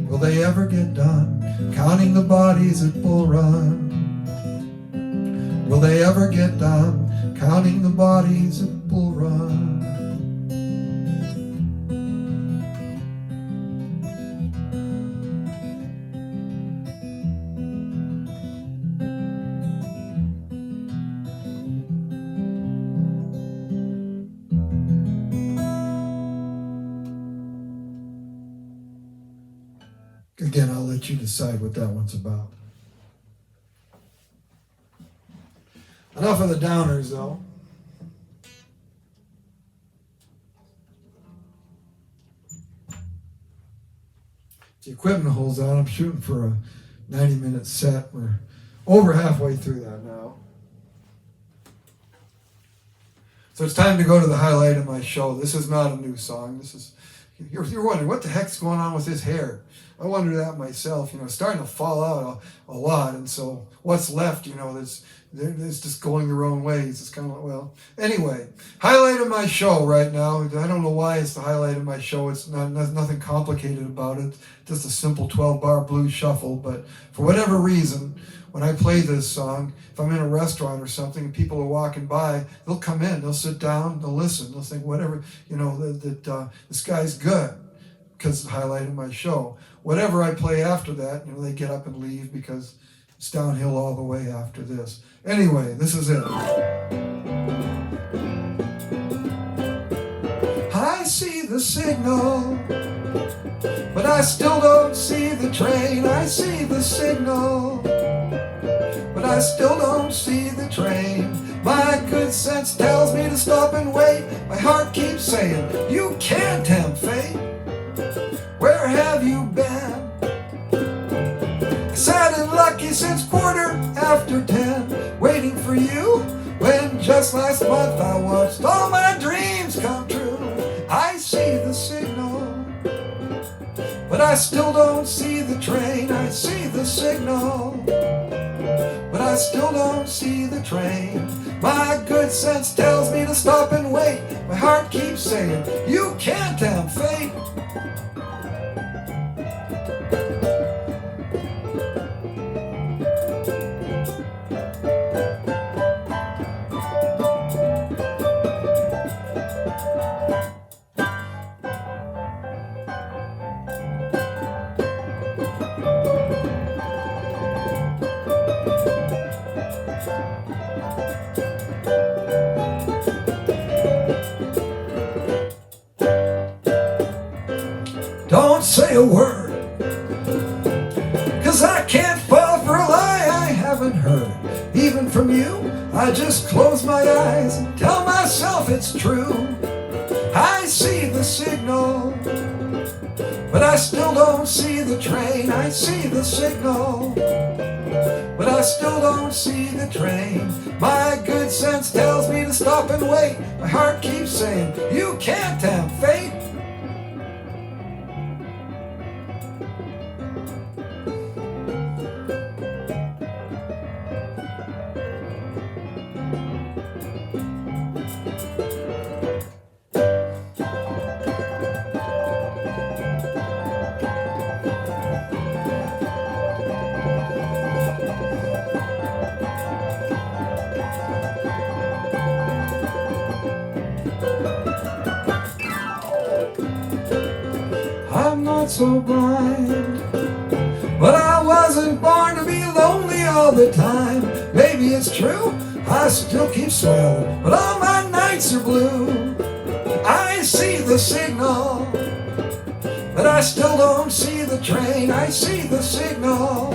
Speaker 1: Will they ever get done counting the bodies at Bull Run? Will they ever get done counting the bodies at Bull Run? Again, I'll let you decide what that one's about. Enough of the downers, though. The equipment holds out. I'm shooting for a 90-minute set. We're over halfway through that now. So it's time to go to the highlight of my show. This is not a new song. This is, you're wondering, what the heck's going on with his hair? I wonder that myself. It's starting to fall out a lot, and so what's left, it's just going their own ways. It's kind of, well, anyway, highlight of my show right now. I don't know why it's the highlight of my show. It's nothing complicated about it. Just a simple 12-bar blues shuffle, but for whatever reason, when I play this song, if I'm in a restaurant or something and people are walking by, they'll come in, they'll sit down, they'll listen, they'll think whatever, this guy's good because it's the highlight of my show. Whatever I play after that, they get up and leave because it's downhill all the way after this. Anyway, this is it. I see the signal, but I still don't see the train. I see the signal, but I still don't see the train. My good sense tells me to stop and wait. My heart keeps saying, you can't tempt fate. Where have you been? Sad and lucky since 10:15, waiting for you, when just last month I watched all my dreams come true. I see the signal, but I still don't see the train. I see the signal, but I still don't see the train. My good sense tells me to stop and wait. My heart keeps saying, you can't tempt fate. Don't say a word, 'cause I can't fall for a lie I haven't heard. Even from you, I just close my eyes and tell myself it's true. I see the signal, but I still don't see the train. I see the signal, but I still don't see the train. My good sense tells me to stop and wait. My heart keeps saying, you can't tempt fate. I'm not so blind, but I wasn't born to be lonely all the time. Maybe it's true, I still keep smiling, but all my nights are blue. I see the signal, but I still don't see the train. I see the signal,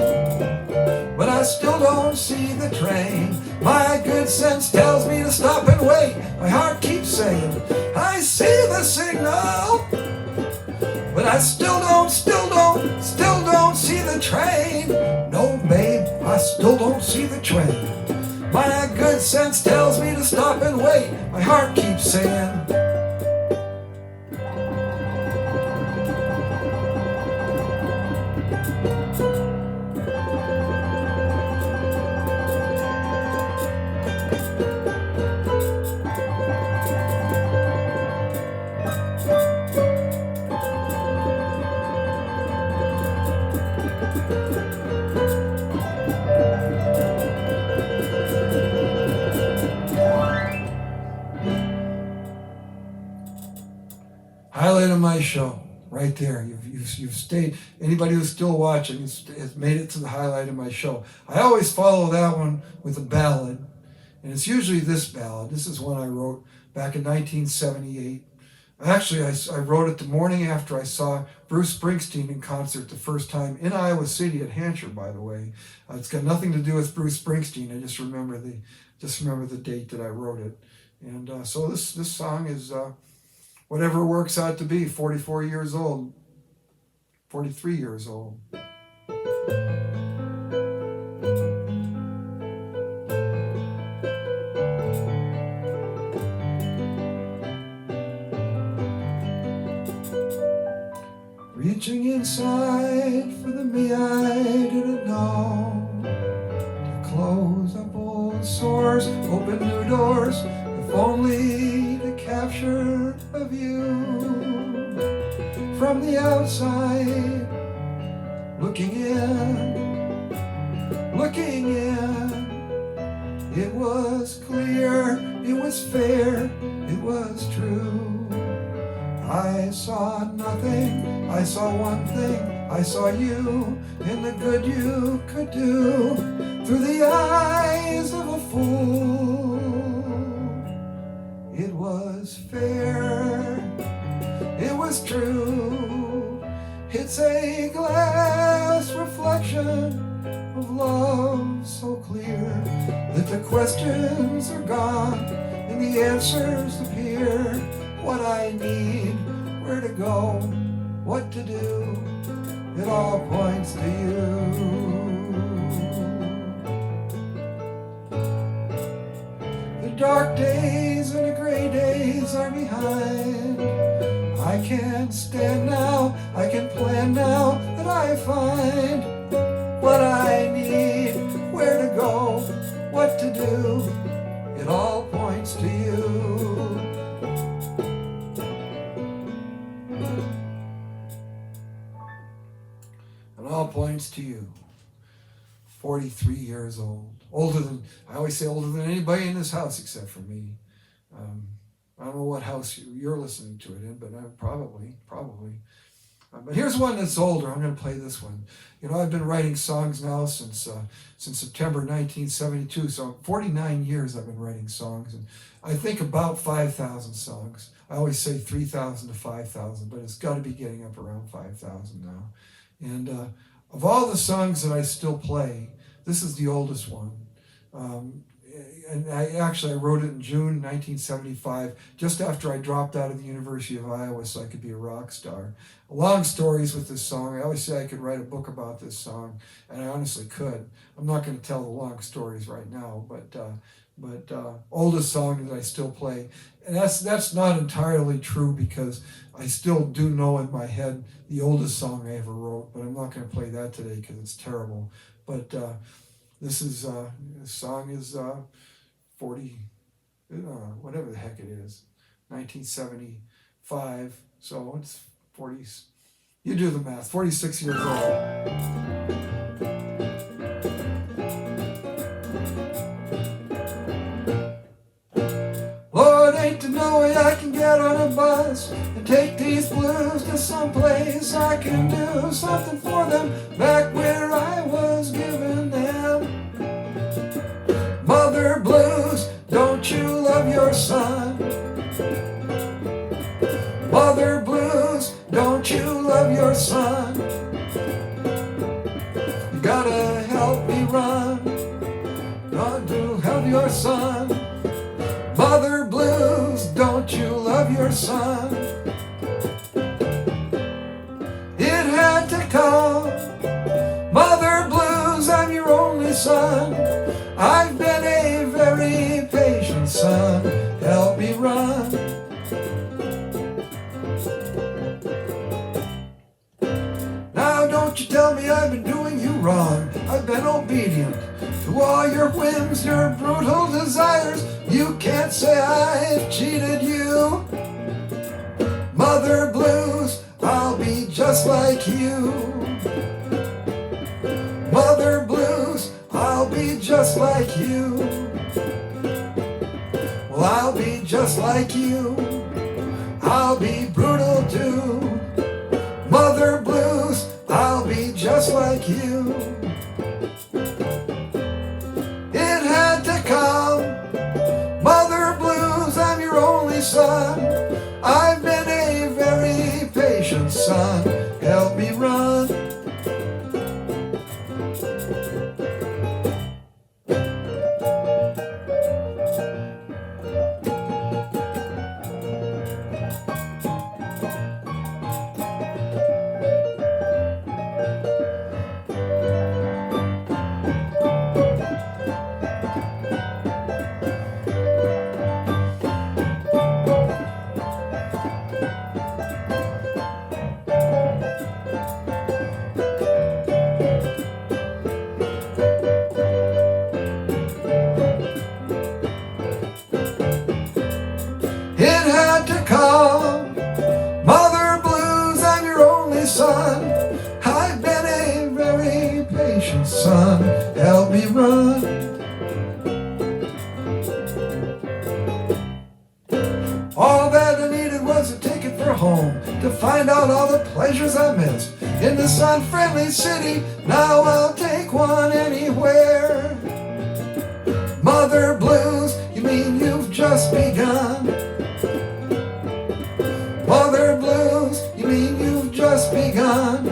Speaker 1: but I still don't see the train. My good sense tells me to stop and wait. My heart keeps saying, I see the signal, but I still don't see the train. No, babe, I still don't see the train. My good sense tells me to stop and wait. My heart keeps saying, highlight of my show, right there. You've stayed. Anybody who's still watching has made it to the highlight of my show. I always follow that one with a ballad, and it's usually this ballad. This is one I wrote back in 1978. Actually, I wrote it the morning after I saw Bruce Springsteen in concert the first time in Iowa City at Hampshire, by the way. It's got nothing to do with Bruce Springsteen. I just remember the date that I wrote it. And so this song is whatever it works out to be, 44 years old, 43 years old. me I didn't know to close up old sores, open new doors, if only to capture a view from the outside, looking in. It was clear, it was fair, it was true. I saw nothing, I saw one thing, I saw you in the good you could do through the eyes of a fool. It was fair, it was true. It's a glass reflection of love so clear that the questions are gone and the answers appear. What I need, where to go, what to do, it all points to you. The dark days and the gray days are behind. I can't stand now, I can plan now that I find what I need, where to go, what to do, it all points to you. It all points to you. 43 years old. Older than, I always say older than anybody in this house except for me. I don't know what house you're listening to it in, but probably. But here's one that's older. I'm going to play this one. You know, I've been writing songs now since September 1972. So 49 years I've been writing songs, and I think about 5,000 songs. I always say 3,000 to 5,000, but it's got to be getting up around 5,000 now. And of all the songs that I still play, this is the oldest one. And I wrote it in June 1975, just after I dropped out of the University of Iowa so I could be a rock star. Long stories with this song. I always say I could write a book about this song, and I honestly could. I'm not going to tell the long stories right now, but oldest song that I still play. And that's not entirely true, because I still do know in my head the oldest song I ever wrote, but I'm not going to play that today because it's terrible. But this song is 40, whatever the heck it is, 1975, so it's 40, you do the math, 46 years old. Lord, ain't there no way I can get on a bus and take these blues to someplace I can do something for them back where I was giving them. Mother blues, don't you love your son? Mother blues, don't you love your son? You gotta help me run, got to help your son. Mother blues, don't you love your son? It had to come. Mother blues, I'm your only son. I've been a very patient son. Help me run. Now don't you tell me I've been doing you wrong. I've been obedient to all your whims, your brutal desires. You can't say I've cheated you. Mother blues, I'll be just like you. Mother blues, I'll be just like you. Well, I'll be just like you. I'll be brutal too. Mother blues, I'll be just like you. It had to come. Mother blues, I'm your only son. I've been a very patient son. Help me run. patient son, help me run. All that I needed was a ticket for home, to find out all the pleasures I missed in this unfriendly city. Now I'll take one anywhere. Mother blues, you mean you've just begun? Mother blues, you mean you've just begun?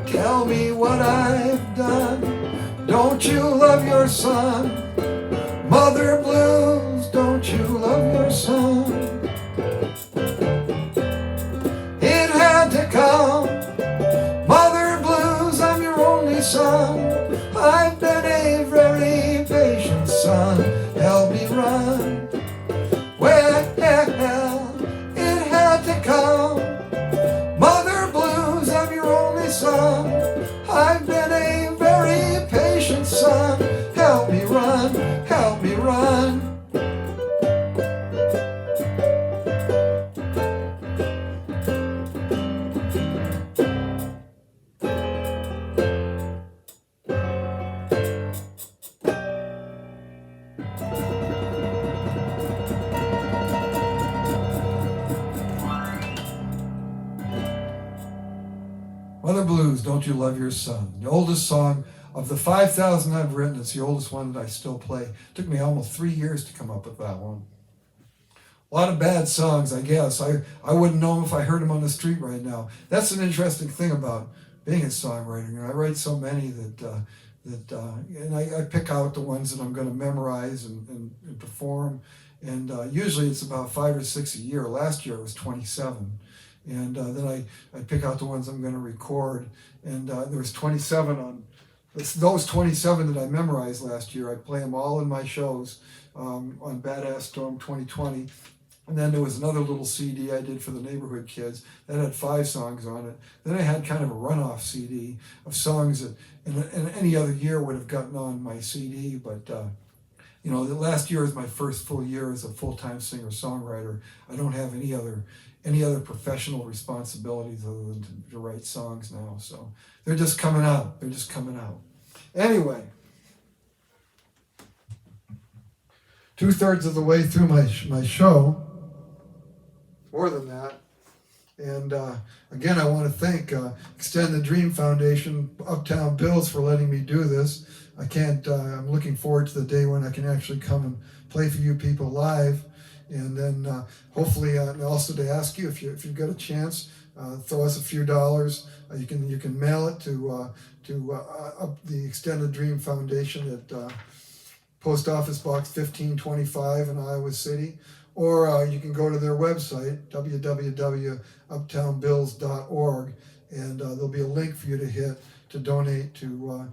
Speaker 1: Tell me what I've done. Don't you love your son? Mother blues, don't you love your son? It had to come. Mother blues, I'm your only son. I've been a very patient son. Help me run. Well, it had to come. Mother blues, I'm your only son. I've been a very patient son. Help me run, help me run. Mother Blues, Don't You Love Your Son? The oldest song of the 5,000 I've written. It's the oldest one that I still play. It took me almost 3 years to come up with that one. A lot of bad songs, I guess. I wouldn't know them if I heard them on the street right now. That's an interesting thing about being a songwriter. You know, I write so many and I pick out the ones that I'm going to memorize and perform. And usually it's about 5 or 6 a year. Last year it was 27. And then I pick out the ones I'm going to record. And there was 27 on, those 27 that I memorized last year. I play them all in my shows on Badass Storm 2020. And then there was another little CD I did for the neighborhood kids that had 5 songs on it. Then I had kind of a runoff CD of songs that in any other year would have gotten on my CD. But, you know, the last year is my first full year as a full-time singer-songwriter. I don't have any other professional responsibilities other than to write songs now. So they're just coming out. They're just coming out. Anyway, 2/3 of the way through my show, more than that. And again, I want to thank Extend the Dream Foundation, Uptown Bills, for letting me do this. I'm looking forward to the day when I can actually come and play for you people live. And then hopefully, also to ask you, if you've got a chance, throw us a few dollars. You can mail it to the Extended Dream Foundation at Post Office Box 1525 in Iowa City, or you can go to their website, www.uptownbills.org, and there'll be a link for you to hit to donate to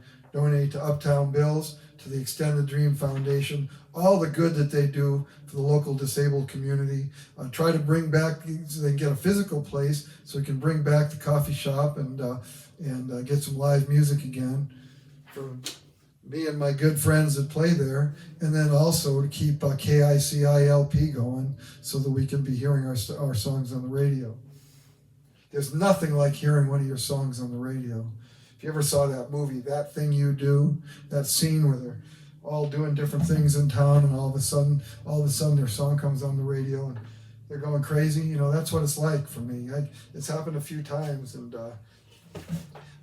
Speaker 1: Uptown Bills, to the Extended Dream Foundation, all the good that they do for the local disabled community. Try to bring back, so they can get a physical place, so we can bring back the coffee shop and get some live music again for me and my good friends that play there, and then also to keep KICILP going so that we can be hearing our songs on the radio. There's nothing like hearing one of your songs on the radio. If you ever saw that movie, That Thing You Do, that scene where they're all doing different things in town, and all of a sudden their song comes on the radio and they're going crazy. You know, that's what it's like for me. It's happened a few times, and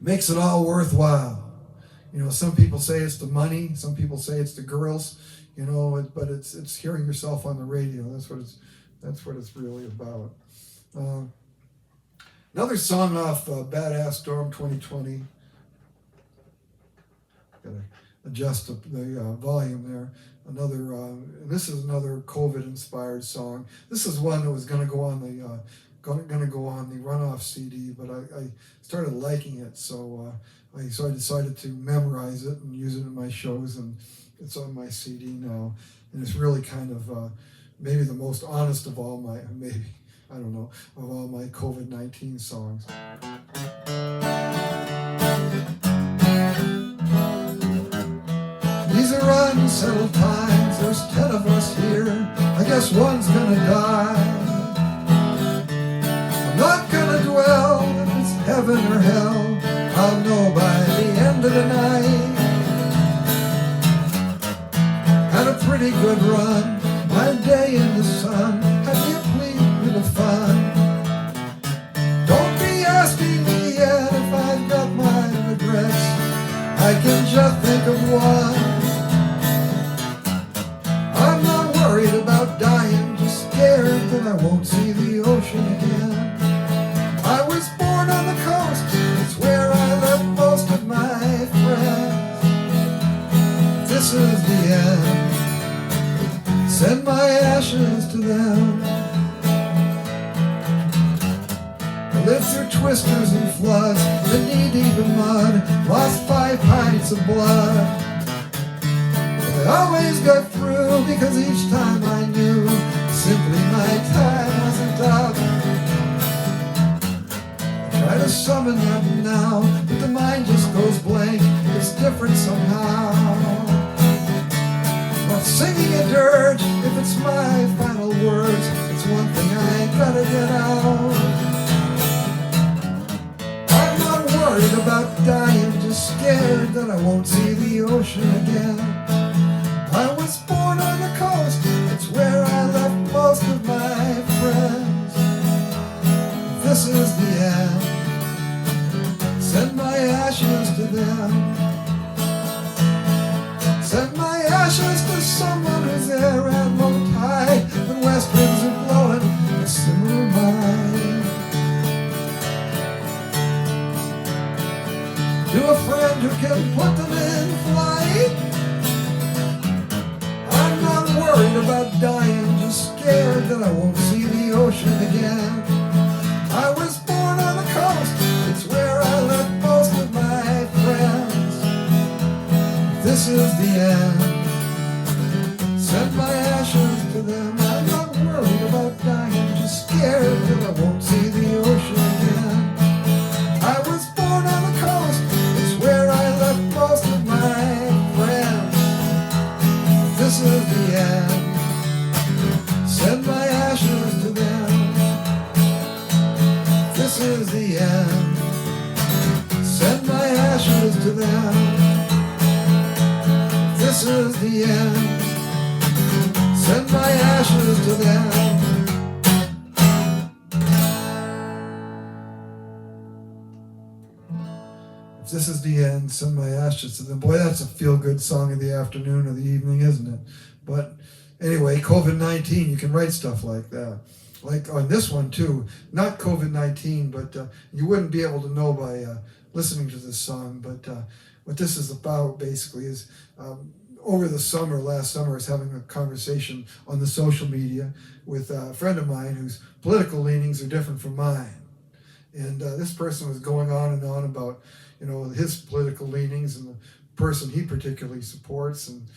Speaker 1: makes it all worthwhile. You know, some people say it's the money, some people say it's the girls, you know, but it's hearing yourself on the radio. That's what it's really about. Another song off Badass Storm 2020. Gotta adjust the volume there. This is another COVID-inspired song. This is one that was going to go on the runoff CD, but I started liking it, so I decided to memorize it and use it in my shows, and it's on my CD now. And it's really kind of maybe the most honest of all my COVID-19 songs. These are unsettled times, there's 10 of us here, I guess one's gonna die. I'm not gonna dwell if it's heaven or hell, I'll know by pretty good run. My day in the sun had me a complete bit of fun. Don't be asking me yet if I've got my regrets. I can just think of one. I'm not worried about dying, just scared that I won't see the ocean again. I was born on the coast, it's where I left most of my friends. This is the end, send my ashes to them. I lived through twisters and floods, been knee-deep in mud, lost 5 pints of blood. But I always got through, because each time I knew simply my time wasn't up. I try to summon them now, but the mind just goes blank, it's different somehow. Not singing a dirge, if it's my final words, it's one thing I gotta get out. I'm not worried about dying, just scared that I won't see the ocean again. I was born on the coast, it's where I left most of my friends. This is the end, send my ashes to them. Send my ashes to someone who's there at low tide, when west winds are blowing a similar mind. To a friend who can put them in flight. I'm not worried about dying, just scared that I won't see the ocean again. I was born on the coast, it's where I left most of my friends. This is the end, send my ashes to them. I'm not worried about dying, just scared that I won't see the ocean again. I was born on the coast, it's where I left most of my friends. This is the end, send my ashes to them. This is the end, send my ashes to them. This is the end, send my ashes to them. If this is the end, send my ashes to them. Boy, that's a feel-good song of the afternoon or the evening, isn't it? But anyway, COVID-19, you can write stuff like that. Like on this one too, not COVID-19, but you wouldn't be able to know by listening to this song. But what this is about basically is over the summer, last summer, I was having a conversation on the social media with a friend of mine whose political leanings are different from mine. And this person was going on and on about, his political leanings and the person he particularly supports. And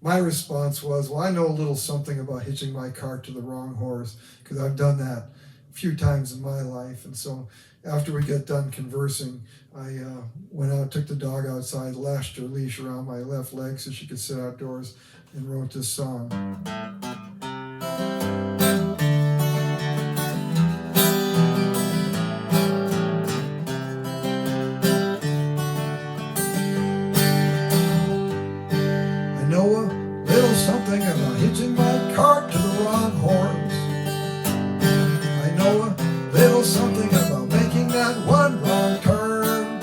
Speaker 1: my response was, well, I know a little something about hitching my cart to the wrong horse, because I've done that a few times in my life. And so after we got done conversing, I went out, took the dog outside, lashed her leash around my left leg so she could sit outdoors, and wrote this song. I know a little something about hitching my cart to the wrong horse. I know a little something about making that one wrong turn.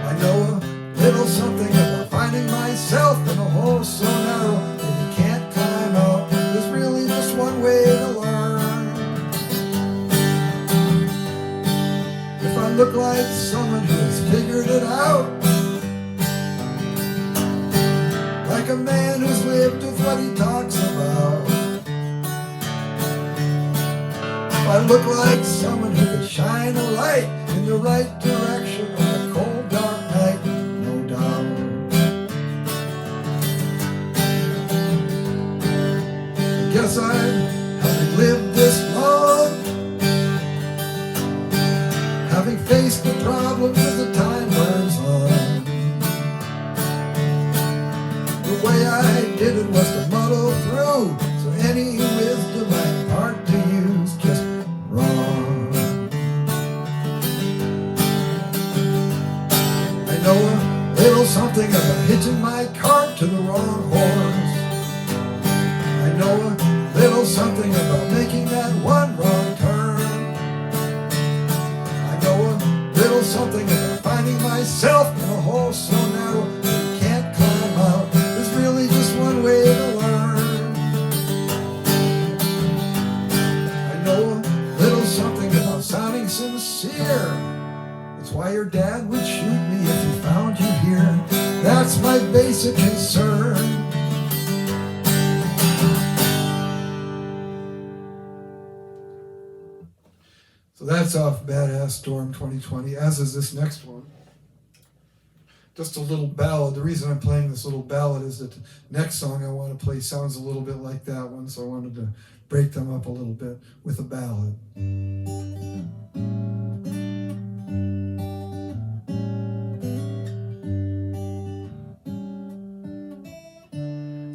Speaker 1: I know a little something about finding myself in a hole so narrow that you can't climb out. There's really just one way to learn. If I look like someone who's figured it out, like a man who's lived with what he talks about. If I look like someone who could shine a light in the right direction on a cold dark night, no doubt. I guess having lived this long, having faced the problems as the time wears on, the way I did it was to muddle through, so any wisdom I impart to you is just wrong. I know a little something about hitching my cart to the wrong horse. something about finding myself in a hole so narrow that you can't climb out. There's really just one way to learn. I know a little something about sounding sincere. It's why your dad would shoot me if he found you here. That's my basic concern. So that's off Badass Storm 2020, as is this next one. Just a little ballad. The reason I'm playing this little ballad is that the next song I want to play sounds a little bit like that one, so I wanted to break them up a little bit with a ballad.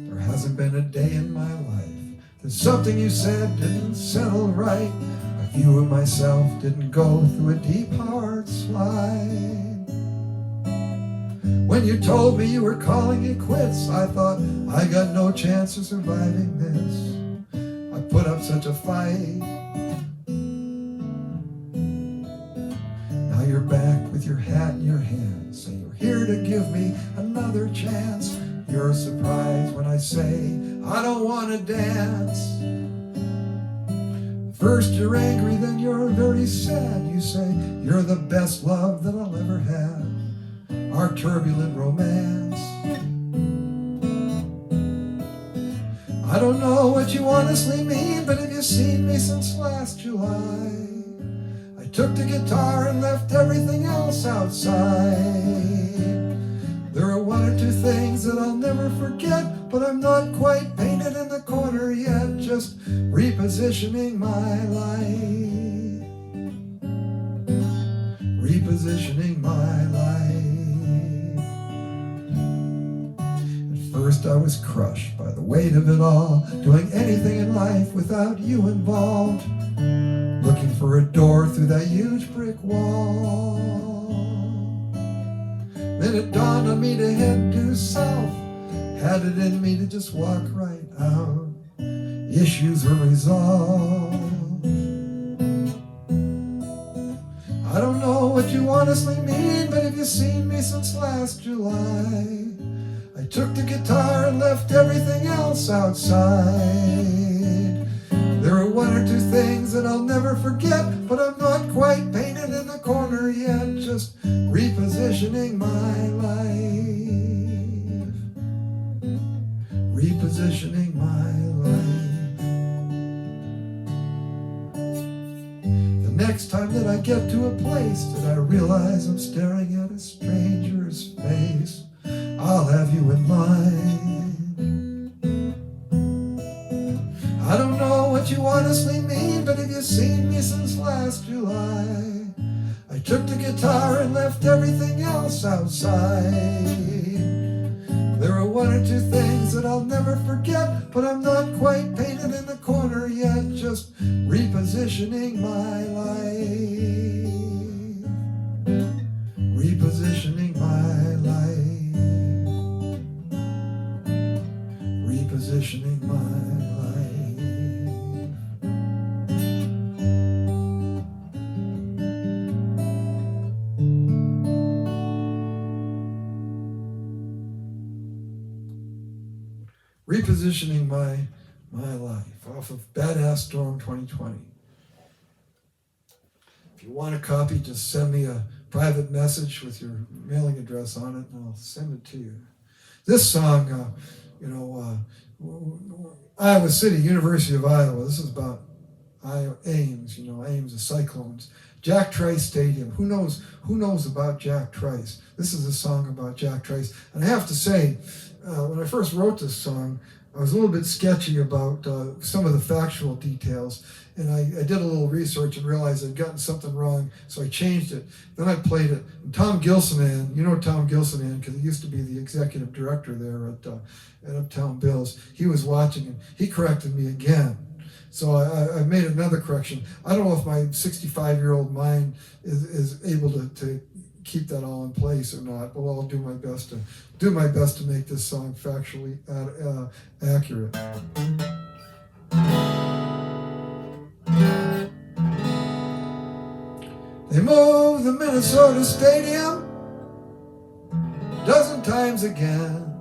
Speaker 1: There hasn't been a day in my life that something you said didn't settle right. A view of myself didn't go through a deep hard slide. When you told me you were calling it quits, I thought I got no chance of surviving this. I put up such a fight. Now you're back with your hat in your hand, saying you're here to give me another chance. You're surprised when I say I don't want to dance. First you're angry, then you're very sad. You say you're the best love that I'll ever have. Our turbulent romance. I don't know what you honestly mean, but have you seen me since last July? I took the guitar and left everything else outside. There are one or two things that I'll never forget, but I'm not quite painted in the corner yet, just repositioning my life. Repositioning my life. First I was crushed by the weight of it all, doing anything in life without you involved, looking for a door through that huge brick wall. Then it dawned on me to head due south, had it in me to just walk right out. Issues were resolved. I don't know what you honestly mean, but have you seen me since last July? I took the guitar and left everything else outside. There are one or two things that I'll never forget, but I'm not quite painted in the corner yet, just repositioning my life. Repositioning my life. The next time that I get to a place that I realize I'm staring at a stranger's face, I'll have you in mind. I don't know what you honestly mean, but have you seen me since last July? I took the guitar and left everything else outside. There are one or two things that I'll never forget, but I'm not quite painted in the corner yet, just repositioning my life. Repositioning my life. Repositioning my life. Repositioning my life, off of Badass Storm 2020. If you want a copy, just send me a private message with your mailing address on it, and I'll send it to you. This song, Iowa City, University of Iowa. This is about Ames. Ames, the Cyclones. Jack Trice Stadium. Who knows about Jack Trice? This is a song about Jack Trice. And I have to say, when I first wrote this song, I was a little bit sketchy about some of the factual details. And I did a little research and realized I'd gotten something wrong, so I changed it. Then I played it. And Tom Gilsonan, you know Tom Gilsonan, because he used to be the executive director there at Uptown Bills. He was watching, and he corrected me again. So I made another correction. I don't know if my 65-year-old mind is able to keep that all in place or not, but I'll do my best to make this song factually accurate. They move move the Minnesota Stadium a dozen times again.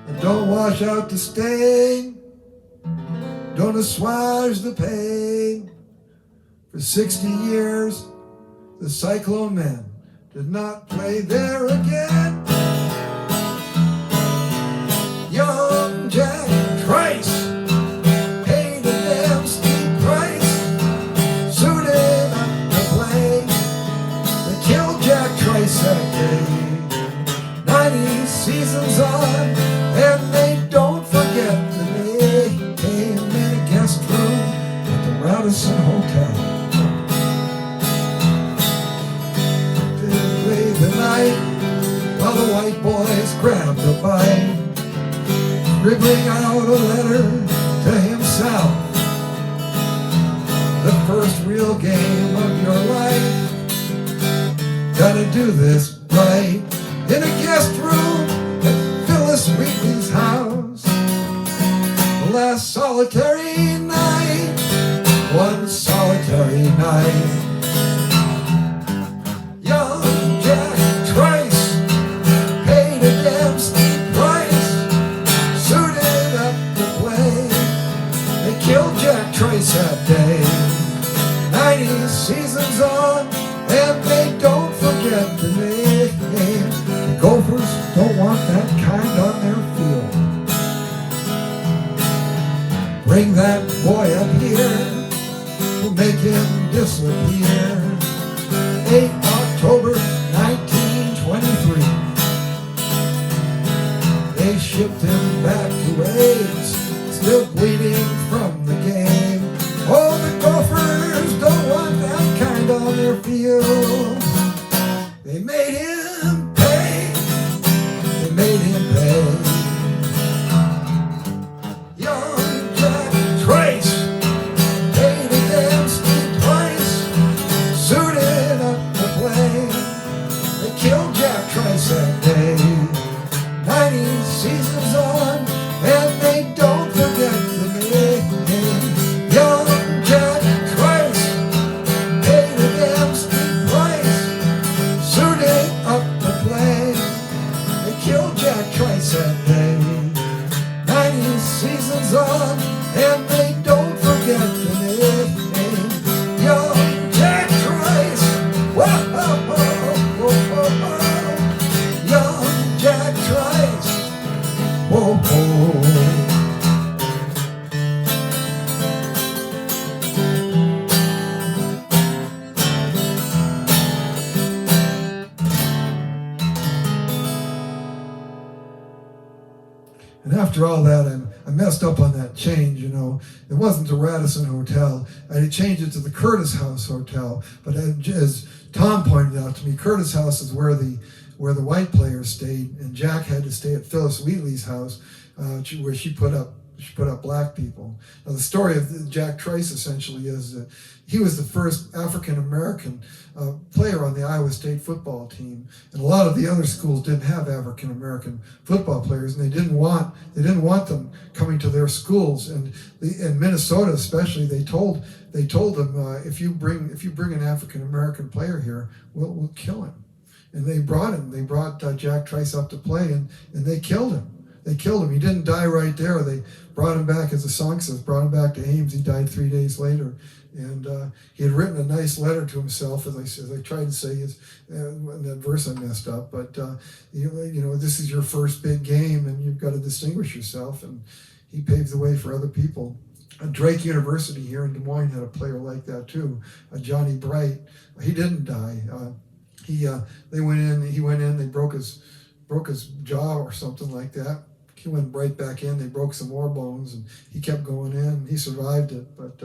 Speaker 1: And don't wash out the stain, don't assuage the pain. For 60 years, the Cyclone men did not play there again. Young Jack Trice paid a damn steep price, suited up to play. They killed Jack Trice that day. 90 seasons on, and they don't forget the day he came in a guest room at the Radisson Hotel. The night while the white boys grabbed a bite, scribbling out a letter to himself. The first real game of your life, gotta do this right. In a guest room at Phyllis Wheatley's house, the last solitary night, one solitary night. Trice that day. 90 seasons on, and they don't forget the name. The Gophers don't want that kind on their field. Bring that boy up here, we'll make him disappear. 8 October 1923. They shipped him back to AIDS, still bleeding from the game. Oh, the Gophers don't want that kind on their field. They made him pay. They made him pay. Young Jack Trice paid a damn steep price, suited up to play. They killed Jack Trice that day. 90 seasons on, and they don't forget the name. Young Jack Trice paid a damn steep price, suited up to play. They killed Jack Trice that day. 90 seasons on, and they don't forget the name. Young Jack Trice, whoa, whoa, whoa, whoa, whoa. Young Jack Trice, whoa, whoa. And after all that, I messed up on that change, you know. It wasn't the Radisson Hotel. I changed it to the Curtis House Hotel. But as Tom pointed out to me, Curtis House is where the white players stayed, and Jack had to stay at Phyllis Wheatley's house, where she put up black people. Now the story of Jack Trice essentially is that he was the first African American player on the Iowa State football team, and a lot of the other schools didn't have African American football players, and they didn't want them coming to their schools. And in Minnesota especially, they told them if you bring an African American player here, we'll kill him. And they brought him. They brought Jack Trice up to play, and they killed him. They killed him. He didn't die right there. They brought him back, as the song says, brought him back to Ames. He died 3 days later. And he had written a nice letter to himself, as I tried to say in that verse I messed up. But, you know, this is your first big game, and you've got to distinguish yourself. And he paved the way for other people. Drake University here in Des Moines had a player like that too, Johnny Bright. He didn't die. He went in. They broke his jaw or something like that. He went right back in. They broke some more bones, and he kept going in. He survived it, but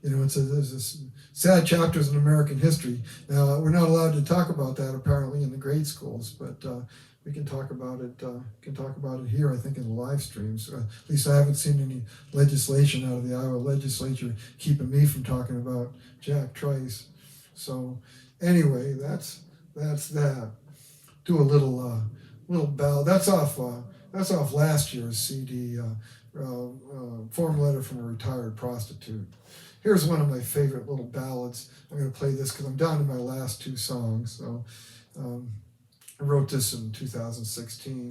Speaker 1: you know, there's this sad chapters in American history. Now we're not allowed to talk about that apparently in the grade schools, but we can talk about it. Here, I think, in the live streams. At least I haven't seen any legislation out of the Iowa legislature keeping me from talking about Jack Trice. So anyway, that's that. Do a little bell. That's off last year's CD. Form letter from a retired prostitute. Here's one of my favorite little ballads. I'm going to play this because I'm down to my last two songs. So I wrote this in 2016.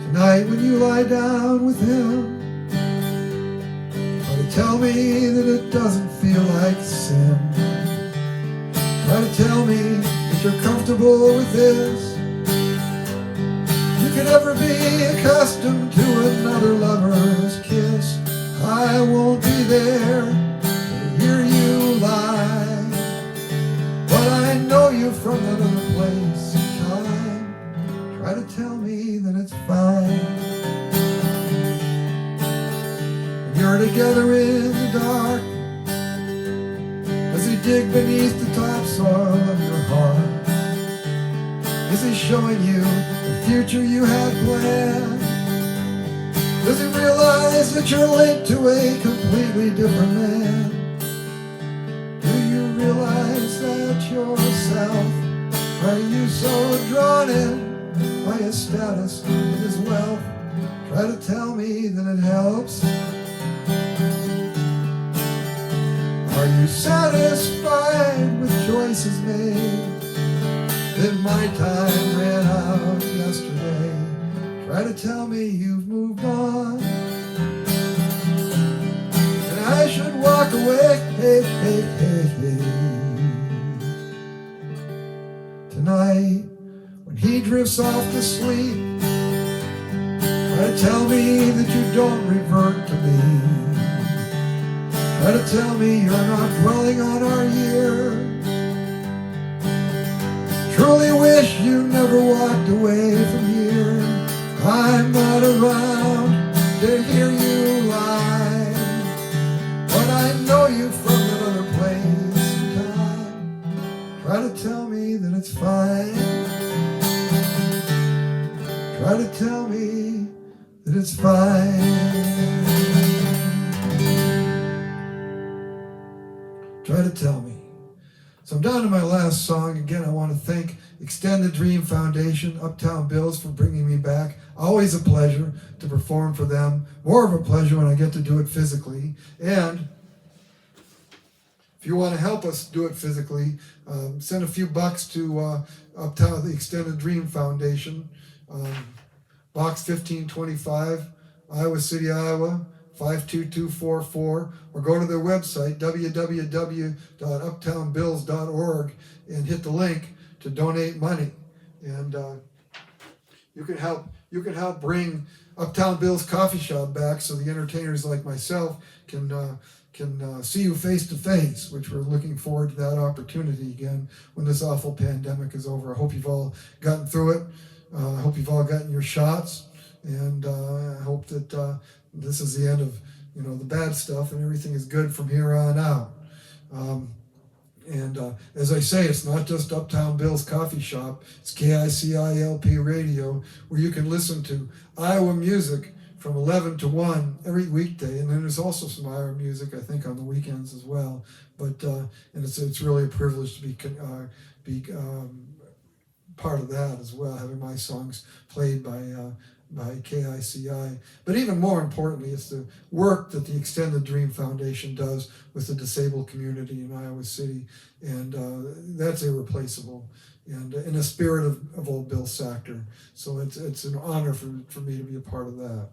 Speaker 1: Tonight when you lie down with him, try to tell me that it doesn't feel like sin. Try to tell me that you're comfortable with this. You can never be accustomed to another lover's kiss. I won't be there to hear you lie, but I know you from another place and time. Try to tell me that it's fine. When you're together in the dark, does he dig beneath the topsoil of your heart? Is he showing you the future you had planned? Does he realize that you're linked to a completely different man? Do you realize that yourself? Are you so drawn in by his status and his wealth? Try to tell me that it helps. Are you satisfied with choices made? Then my time ran out yesterday. Try to tell me you've moved on, and I should walk away. Hey, hey, hey, hey. Tonight, when he drifts off to sleep, try to tell me that you don't revert to me. Try to tell me you're not dwelling on our year. Truly wish you never walked away from here. I'm not around to hear you lie, but I know you from another place and time. Try to tell me that it's fine. Try to tell me that it's fine. Try to tell me. So I'm down to my last song. Again, I want to thank Extended Dream Foundation, Uptown Bills, for bringing me back. Always a pleasure to perform for them. More of a pleasure when I get to do it physically. And if you want to help us do it physically, send a few bucks to Uptown, the Extended Dream Foundation, Box 1525, Iowa City, Iowa, 52244, or go to their website, www.uptownbills.org, and hit the link to donate money. And you can help bring Uptown Bills Coffee Shop back, so the entertainers like myself can see you face to face, which we're looking forward to that opportunity again when this awful pandemic is over. I hope you've all gotten through it. I hope you've all gotten your shots, and I hope that this is the end of the bad stuff and everything is good from here on out. As I say, it's not just Uptown Bill's Coffee Shop. It's KICILP Radio, where you can listen to Iowa music from 11 to 1 every weekday. And then there's also some Iowa music, I think, on the weekends as well. But and it's really a privilege to be part of that as well, having my songs played by KICI. But even more importantly, it's the work that the Extended Dream Foundation does with the disabled community in Iowa City, and that's irreplaceable, and in the spirit of old Bill Sachter. So it's an honor for me to be a part of that.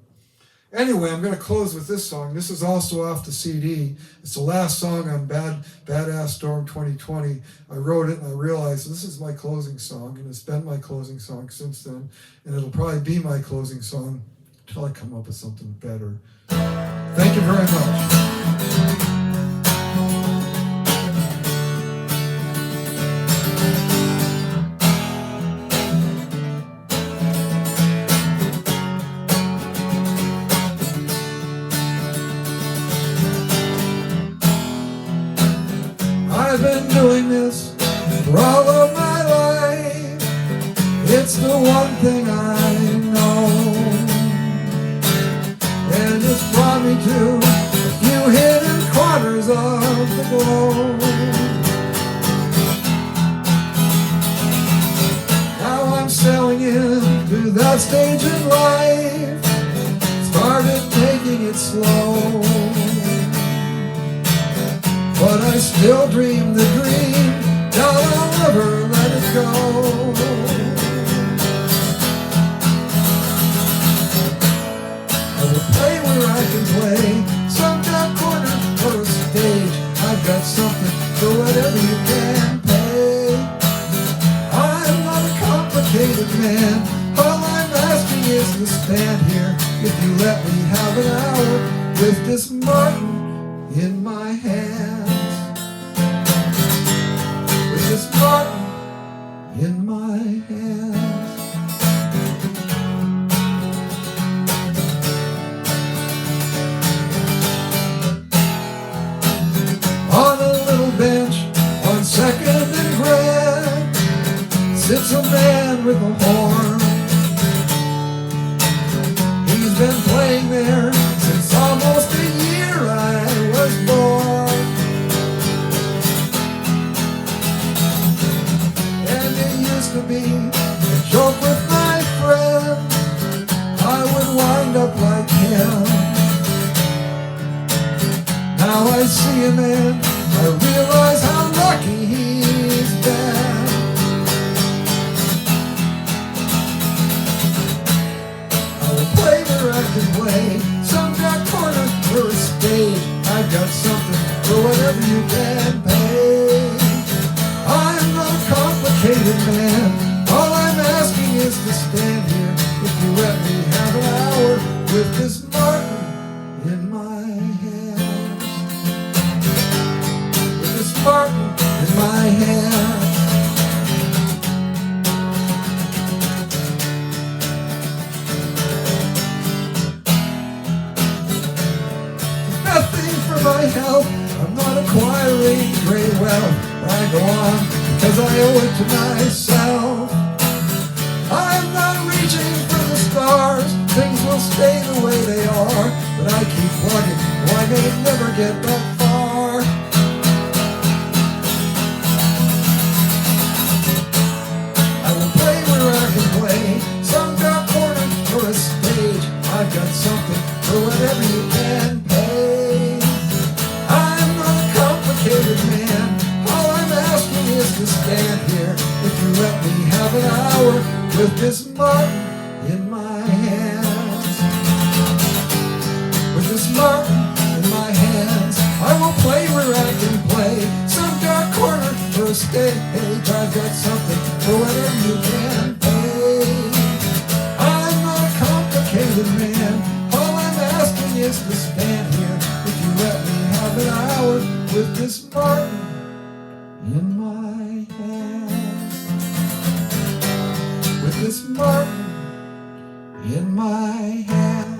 Speaker 1: Anyway, I'm going to close with this song. This is also off the CD. It's the last song on Badass Storm 2020. I wrote it and I realized this is my closing song, and it's been my closing song since then, and it'll probably be my closing song until I come up with something better. Thank you very much. I've been doing this for all of my life. It's the one thing I know, and it's brought me to a few hidden corners of the aglow. Now I'm sailing into that stage in life, started taking it slow, but I still dream the dream, now I'll never let it go. I will play where I can play, some dark corner or a stage. I've got something for whatever you can pay. I'm not a complicated man, all I'm asking is to stand here. If you let me have an hour with this Martin in my hands, with this Martin in my hands. On a little bench on 2nd and Grand sits a man with a horn. He's been playing there since almost a year I was born. And it used to be a joke with my friend, I would wind up like him. Now I see him and I realize how lucky he's been. I will play where I can play, some dark corner or a stage. I've got something for whatever you can pay. I'm not a complicated man, all I'm asking is to stand here. If you let me have an hour with this Martin in my hand, with this Martin in my hand. Nothing for my health, I'm not acquiring great wealth. I go on because I owe it to myself. I'm not reaching for the stars, things will stay the way they are, but I keep plugging, or I may never get that far. I will play where I can play, some dark corner or a stage. I've got something for whatever you can pay. I'm not a complicated man, all I'm asking is to stand here. If you let me have an hour with this Martin in my hands, with this Martin in my hands, I will play where I can play, some dark corner or a stage. I've got something for whatever you can pay. I'm not a complicated man, all I'm asking is to stand here. If you let me have an hour with this Martin in my hands, with this Martin in my hands.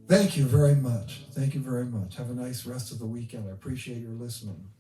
Speaker 1: Thank you very much. Thank you very much. Have a nice rest of the weekend. I appreciate your listening.